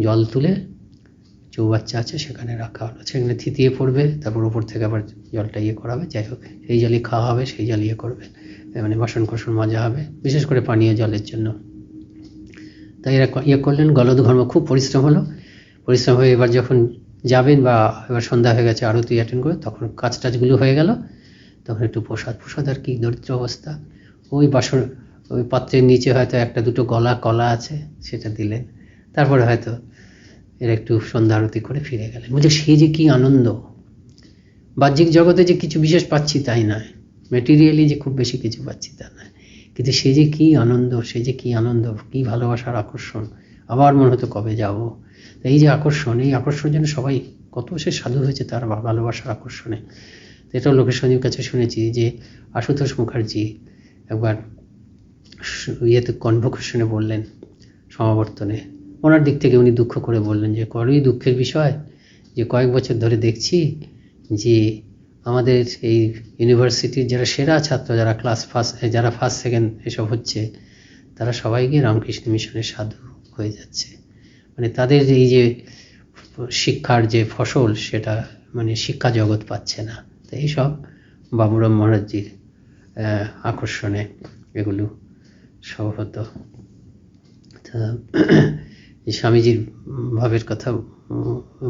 জল তুলে চৌবাচ্চা আছে সেখানে রাখা হলো, সেখানে থিতিয়ে পড়বে, তারপর উপর থেকে আবার জলটা করাবে। যাই হোক, সেই জলই খাওয়া হবে, সেই জল করবে, মানে বাসন কোসন মাজা হবে, বিশেষ করে পানীয় জলের জন্য। তাই এরা করলেন। গলদঘর্ম, খুব পরিশ্রম হলো। পরিশ্রম হয়ে এবার যখন যাবেন, বা এবার সন্ধ্যা হয়ে গেছে, আরতি অ্যাটেন্ড করে, তখন কাজ টাজগুলো হয়ে গেল, তখন একটু প্রসাদ আর কি দরিদ্র অবস্থা। ওই পাত্রের নিচে হয়তো 1-2 কলা আছে, সেটা দিলেন। তারপরে হয়তো এরা একটু সন্ধ্যা আরতি করে ফিরে গেলেন। বলছে সে যে কি আনন্দ! বাহ্যিক জগতে যে কিছু বিশেষ পাচ্ছি তাই নয়, ম্যাটেরিয়ালি যে খুব বেশি কিছু পাচ্ছি তা নয়, কিন্তু সে যে কি আনন্দ, কি ভালোবাসার আকর্ষণ। আবার মনে হতো কবে যাব। এই যে আকর্ষণ, এই আকর্ষণ যেন সবাই, কত সে সাধু হয়েছে তার ভালোবাসার আকর্ষণে। এটাও লোকেশ চন্দ্রের কাছে শুনেছি যে আশুতোষ মুখার্জি একবার কনভোকেশনে বললেন, সমাবর্তনে, ওনার দিক থেকে উনি দুঃখ করে বললেন যে বড়ই দুঃখের বিষয় যে কয়েক বছর ধরে দেখছি যে আমাদের এই ইউনিভার্সিটির যারা সেরা ছাত্র, যারা যারা ফার্স্ট সেকেন্ড এসব হচ্ছে, তারা সবাই গিয়ে রামকৃষ্ণ মিশনের সাধু হয়ে যাচ্ছে। মানে তাদের এই যে শিক্ষার যে ফসল, সেটা মানে শিক্ষা জগৎ পাচ্ছে না। তো এইসব বাবুরাম মহারাজজির আকর্ষণে এগুলো সব হতো। তা স্বামীজির ভাবের কথা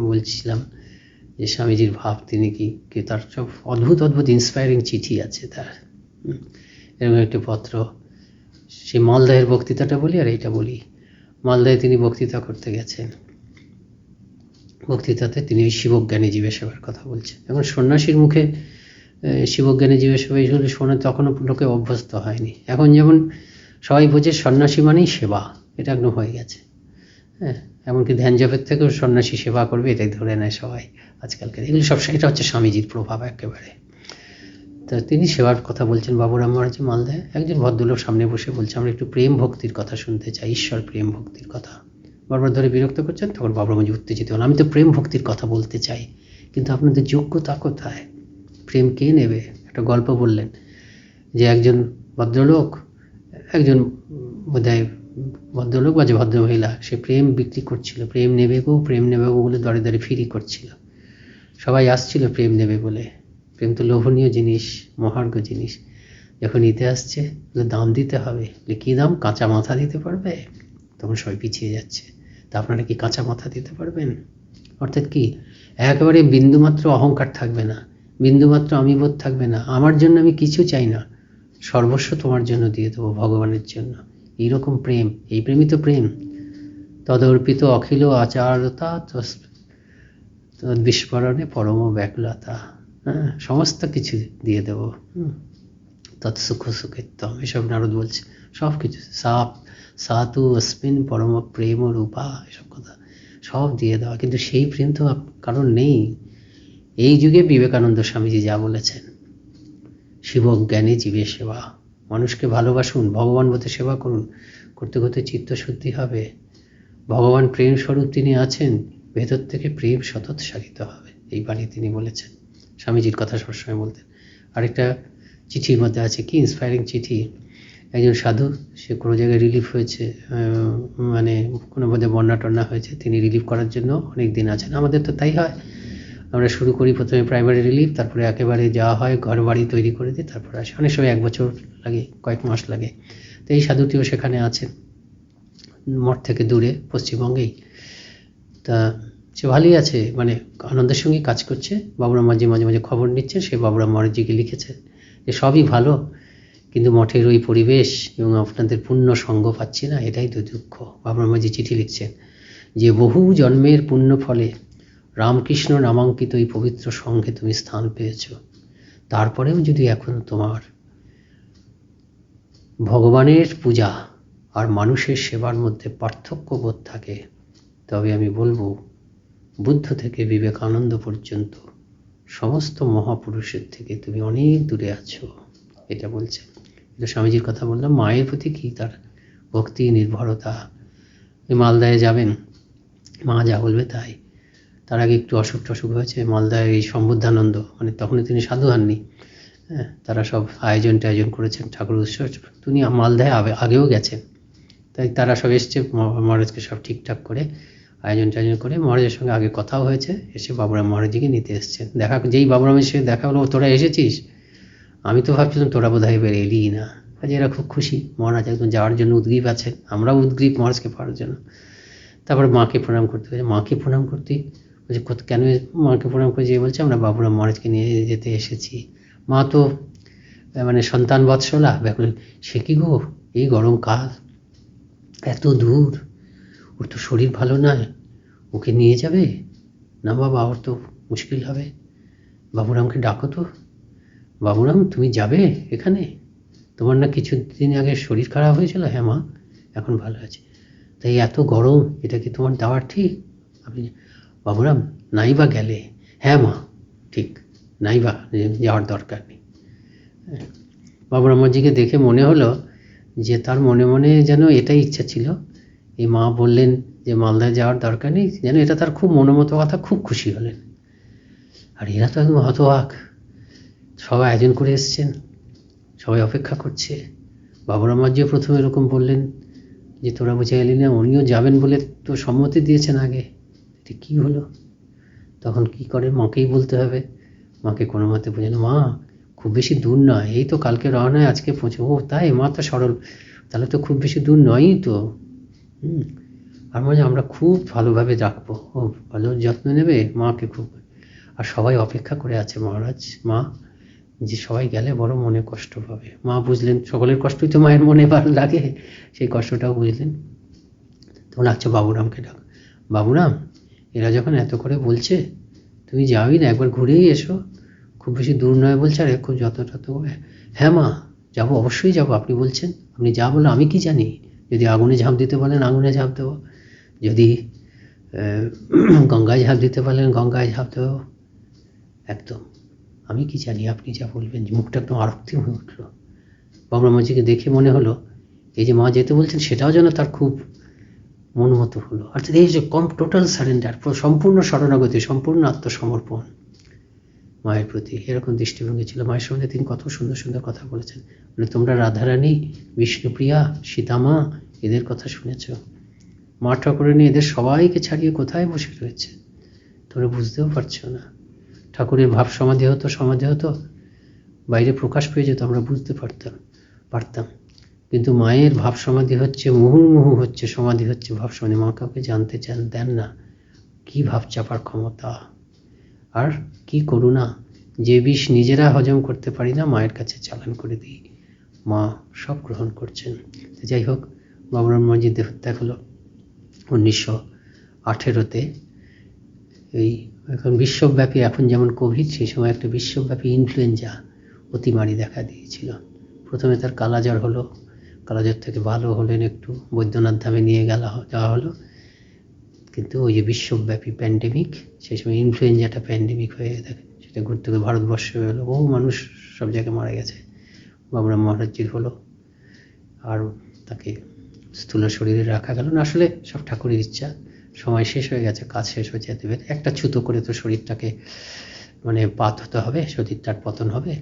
বলছিলাম, যে স্বামীজির ভাব, তিনি কি তার সব অদ্ভুত ইন্সপায়ারিং চিঠি আছে তার। এরকম একটি পত্র সেই মালদাহের বক্তৃতাটা বলি আর এইটা বলি। মালদায় তিনি বক্তৃতা করতে গেছেন, বক্তৃতাতে তিনি ওই শিবজ্ঞানী জীবের সেবার কথা বলছেন। এখন সন্ন্যাসীর মুখে শিবজ্ঞানী জীবের সেবা এইগুলো শোনে তখনও লোকে অভ্যস্ত হয়নি। এখন যেমন সবাই বোঝে সন্ন্যাসী মানেই সেবা, এটা একদম হয়ে গেছে। হ্যাঁ, এমনকি ধ্যান জপের থেকেও সন্ন্যাসী সেবা করবে এটাই ধরে নেয় সবাই আজকালকার। এগুলো সব, এটা হচ্ছে স্বামীজির প্রভাব একেবারে। তা তিনি সেবার কথা বলছেন বাবুরাম মহারাজ মালদায়। একজন ভদ্রলোক সামনে বসে বলছে আমরা একটু প্রেম ভক্তির কথা শুনতে চাই, ঈশ্বর প্রেম ভক্তির কথা। বারবার ধরে বিরক্ত করছেন, তখন বাবুরামজি উত্তেজিত হন, আমি তো প্রেম ভক্তির কথা বলতে চাই, কিন্তু আপনাদের যোগ্যতা কোথায়? প্রেম কে নেবে? একটা গল্প বললেন যে একজন ভদ্রলোক, একজন বোধহয় ভদ্রলোক বা যে ভদ্রমহিলা, সে প্রেম বিক্রি করছিল, প্রেম নেবে গো প্রেম নেবে গো বলে দরে দরে ফিরি করছিল। সবাই আসছিল প্রেম নেবে বলে। প্রেম তো লোভনীয় জিনিস, মহার্ঘ জিনিস। যখন নিতে আসছে দাম দিতে হবে, কী দাম? কাঁচা মাথা দিতে পারবে? তখন সবাই পিছিয়ে যাচ্ছে। তা আপনারা কি কাঁচা মাথা দিতে পারবেন? অর্থাৎ কি, একেবারে বিন্দুমাত্র অহংকার থাকবে না, বিন্দুমাত্র আমিবোধ থাকবে না, আমার জন্য আমি কিছু চাই না, সর্বস্ব তোমার জন্য দিয়ে দেবো, ভগবানের জন্য। এইরকম প্রেম, এই প্রেমই তো প্রেম। তদর্পিত অখিল আচারতা বিস্মরণে পরম ব্যাকুলতা। হ্যাঁ, সমস্ত কিছু দিয়ে দেবো। তৎসুখ সুখিত্তম, এসব নারদ বলছে, সব কিছু। সাতু অস্মিন পরম প্রেম রূপা, এসব কথা সব দিয়ে দেওয়া। কিন্তু সেই প্রেম তো কারণ নেই। এই যুগে বিবেকানন্দ স্বামীজি যা বলেছেন, শিবজ্ঞানী জীবের সেবা, মানুষকে ভালোবাসুন, ভগবান বলতে সেবা করুন, করতে করতে চিত্তশুদ্ধি হবে। ভগবান প্রেম স্বরূপ তিনি আছেন, ভেতর থেকে প্রেম সতত সারিত হবে, এই বাণী তিনি বলেছেন। স্বামীজির কথা সবসময় বলতেন। আরেকটা চিঠির মধ্যে আছে, কি ইন্সপায়ারিং চিঠি। একজন সাধু, সে কোনো জায়গায় রিলিফ হয়েছে, মানে কোনো বোধহয় বন্যা টন্যা হয়েছে, তিনি রিলিফ করার জন্য অনেক দিন আছেন। আমাদের তো তাই হয়, আমরা শুরু করি প্রথমে প্রাইমারি রিলিফ, তারপরে একেবারে যাওয়া হয়, ঘর বাড়ি তৈরি করে দিই, তারপরে আসে। অনেক সময় 1 বছর লাগে, কয়েক মাস লাগে। তো এই সাধুটিও সেখানে আছেন, মঠ থেকে দূরে, পশ্চিমবঙ্গেই। তা সে ভালোই আছে, মানে আনন্দের সঙ্গে কাজ করছে। বাবুরাম মাঝে মাঝে মাঝে খবর নিচ্ছে। সে বাবুরাম মহারাজজিকে লিখেছে যে সবই ভালো, কিন্তু মঠের ওই পরিবেশ এবং আপনাদের পুণ্য সঙ্গ পাচ্ছি না, এটাই তো দুঃখ। বাবুরাম মাঝি চিঠি লিখছেন যে বহু জন্মের পুণ্য ফলে রামকৃষ্ণ নামাঙ্কিত এই পবিত্র সঙ্ঘে তুমি স্থান পেয়েছ, তারপরেও যদি এখন তোমার ভগবানের পূজা আর মানুষের সেবার মধ্যে পার্থক্য বোধ থাকে, তবে আমি বলবো বুদ্ধ থেকে বিবেকানন্দ পর্যন্ত সমস্ত মহাপুরুষের থেকে তুমি অনেক দূরে আছো, এটা বলছে। এটা স্বামীজির কথা বললাম। মায়ের প্রতি কি তার ভক্তি, নির্ভরতা। মালদায় যাবেন, মা যা বলবে তাই। তার আগে একটু অসুখ টসুখ হয়েছে। মালদায় এই সম্বুদ্ধানন্দ, মানে তখনই তিনি সাধু হননি, হ্যাঁ, তারা সব আয়োজন করেছেন ঠাকুর উৎসব। তিনি মালদায় আগেও গেছেন, তাই তারা সব এসছে মহারাজকে সব ঠিকঠাক করে আয়োজন করে। মহারাজের সঙ্গে আগে কথাও হয়েছে, এসে বাবুরাম মহারাজজিকে নিতে এসছেন। যেই বাবুরামের সঙ্গে দেখা হলো, তোরা এসেছিস, আমি তো ভাবছিলাম তোরা বোধ হয় এবার এলি না। কাজে এরা খুব খুশি, মহারাজ একদম যাওয়ার জন্য উদ্গ্রীব আছেন, আমরাও উদ্গ্রীব মহারাজকে পাওয়ার জন্য। তারপরে মাকে প্রণাম করতে হয়েছে, মাকে প্রণাম করতে বলছে কেন? মাকে প্রণাম করে যে বলছে আমরা বাবুরাম মহারাজকে নিয়ে যেতে এসেছি। মা তো মানে সন্তান বৎসলা, ব্যাকুল। সে কি গো, এই গরমকাল, এত দূর, ওর তো শরীর ভালো নয়, ওকে নিয়ে যাবে না বাবা, ওর তো মুশকিল হবে। বাবুরামকে ডাকো তো। বাবুরাম তুমি যাবে এখানে? তোমার না কিছুদিন আগে শরীর খারাপ হয়েছিল? হ্যাঁ মা, এখন ভালো আছে। তাই এত গরম, এটা কি তোমার দেওয়ার ঠিক? আপনি বাবুরাম নাই বা গেলে? হ্যাঁ মা ঠিক, নাই বা যাওয়ার দরকার নেই। বাবুরাম মাঝিকে দেখে মনে হলো যে তার মনে মনে যেন এটাই ইচ্ছা ছিল। এই মা বললেন যে মালদায় যাওয়ার দরকার নেই, যেন এটা তার খুব মনোমতো কথা, খুব খুশি হলেন। আর এরা তো একদম হতবাক, সবাই আয়োজন করে এসছেন, সবাই অপেক্ষা করছে। বাবুরাম মাঝিও প্রথমে এরকম বললেন যে তোরা বুঝে এলি না, উনিও যাবেন বলে তো সম্মতি দিয়েছেন আগে, এটা কী হলো? তখন কি করে, মাকেই বলতে হবে। মাকে কোনো মতে বোঝেন, মা খুব বেশি দূর নয়, এই তো কালকে রওনা, আজকে পৌঁছে। ও তাই? মা তো সরল, তাহলে তো খুব বেশি দূর নয়ই তো। আর মানে আমরা খুব ভালোভাবে রাখবো, ও ভালো যত্ন নেবে মাকে খুব। আর সবাই অপেক্ষা করে আছে মহারাজ, মা যে সবাই গেলে বড় মনে কষ্ট পাবে। মা বুঝলেন, সকলের কষ্টই তো মায়ের মনে ভালো লাগে, সেই কষ্টটাও বুঝলেন। তখন আচ্ছা বাবুরামকে ডাক, বাবুরাম এরা যখন এত করে বলছে তুমি যাওই না, একবার ঘুরেই এসো, খুব বেশি দূর নয় বলছে, আর খুব যতটা তো। হ্যাঁ মা যাবো, অবশ্যই যাবো, আপনি বলছেন, আপনি যা বলো আমি কি জানি, যদি আগুনে ঝাঁপ দিতে বলেন আগুনে ঝাঁপ দেবো, যদি গঙ্গায় ঝাঁপ দিতে বলেন গঙ্গায় ঝাঁপ দেবো, একদম আমি কি জানি, আপনি যা বলবেন। মুখটা একদম আরক্তিম হয়ে উঠলো। বাবুরামজিকে দেখে মনে হলো এই যে মা যেতে বলছেন সেটাও যেন তার খুব মন মতো হলো। অর্থাৎ এই যে টোটাল সারেন্ডার, সম্পূর্ণ শরণাগতি, সম্পূর্ণ আত্মসমর্পণ মায়ের প্রতি, এরকম দৃষ্টিভঙ্গি ছিল। মায়ের সঙ্গে তিনি কত সুন্দর সুন্দর কথা বলেছেন, মানে তোমরা রাধারানী, বিষ্ণুপ্রিয়া, সীতামা এদের কথা শুনেছ, মা ঠাকুরানী এদের সবাইকে ছাড়িয়ে কোথায় বসে রয়েছে, তোমরা বুঝতেও পারছো না। ঠাকুরের ভাব সমাধি হতো, বাইরে প্রকাশ পেয়ে যেত, আমরা বুঝতে পারতাম, কিন্তু মায়ের ভাব সমাধি হচ্ছে, মুহুর্মুহু হচ্ছে সমাধি হচ্ছে, ভাব সমাধি। মা কাউকে জানতে দেন না, কি ভাব চাপার ক্ষমতা আর কি করুণা, যে বিষ নিজেরা হজম করতে পারি না মায়ের কাছে চালান করে দিই, মা সব গ্রহণ করছেন। যাই হোক, বাবুরাম মসজিদ দেহত্যাগ হলো 1918-তে। এই এখন বিশ্বব্যাপী, এখন যেমন কোভিড, সেই সময় একটা বিশ্বব্যাপী ইনফ্লুয়েঞ্জা অতিমারি দেখা দিয়েছিল। প্রথমে তার কালাজ্বর হলো, কালাজ্বর থেকে ভালো হলেন একটু, বৈদ্যনাথ ধামে নিয়ে যাওয়া হলো, কিন্তু ওই যে বিশ্বব্যাপী প্যান্ডেমিক, সেই সময় ইনফ্লুয়েঞ্জাটা প্যান্ডেমিক হয়ে থাকে, সেটা ঘুরতে গিয়ে ভারতবর্ষে হলো, বহু মানুষ সব জায়গায় মারা গেছে। বাবুরাম মহারাজজির হলো, আর তাকে স্থূল শরীরে রাখা গেল না, আসলে সব ঠাকুরের ইচ্ছা। সময় শেষ হয়ে গেছে, কাজ শেষ হয়ে যেতে হবে, একটা ছুতো করে তো শরীরটাকে মানে পাত হতে হবে, শরীরটার পতন হবে।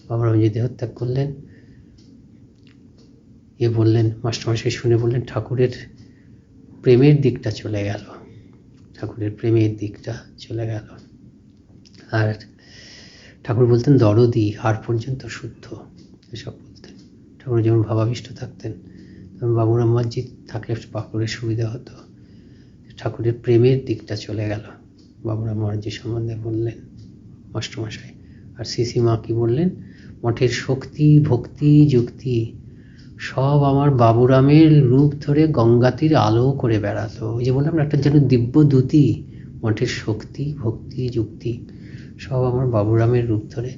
বাবুরামজি দেহত্যাগ করলেন। বললেন, মাস্টারমশাই শুনে বললেন ঠাকুরের প্রেমের দিকটা চলে গেল, ঠাকুরের প্রেমের দিকটা চলে গেল। আর ঠাকুর বলতেন দরদি, হাড় পর্যন্ত শুদ্ধ, এসব বলতেন। ঠাকুর যেমন ভাবাবিষ্ট থাকতেন, তখন বাবুরাম মসজিদ থাকলে ঠাকুরের সুবিধা হতো। ঠাকুরের প্রেমের দিকটা চলে গেল, বাবুরাম মহারাজজি সম্বন্ধে বললেন মাস্টারমশাই। আর সিসি মা কি বললেন, মঠের শক্তি, ভক্তি, যুক্তি সব আমার বাবুরামের রূপ ধরে গঙ্গাতীর আলো করে বেড়াতো। ওই যে বললাম একটা যেন দিব্য দ্যুতি, মঠের শক্তি, ভক্তি, যুক্তি সব আমার বাবুরামের রূপ ধরে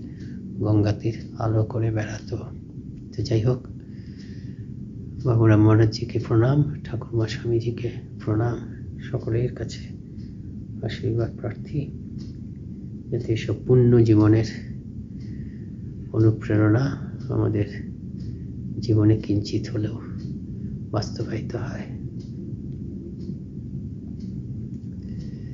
গঙ্গাতীর আলো করে বেড়াতো। তো যাই হোক, বাবুরাম মহারাজজিকে প্রণাম, ঠাকুরমা স্বামীজিকে প্রণাম, সকলের কাছে আশীর্বাদ প্রার্থী, যাতে এসব পুণ্য জীবনের অনুপ্রেরণা আমাদের জীবনে কিঞ্চিত হলেও বাস্তবায়িত হয়।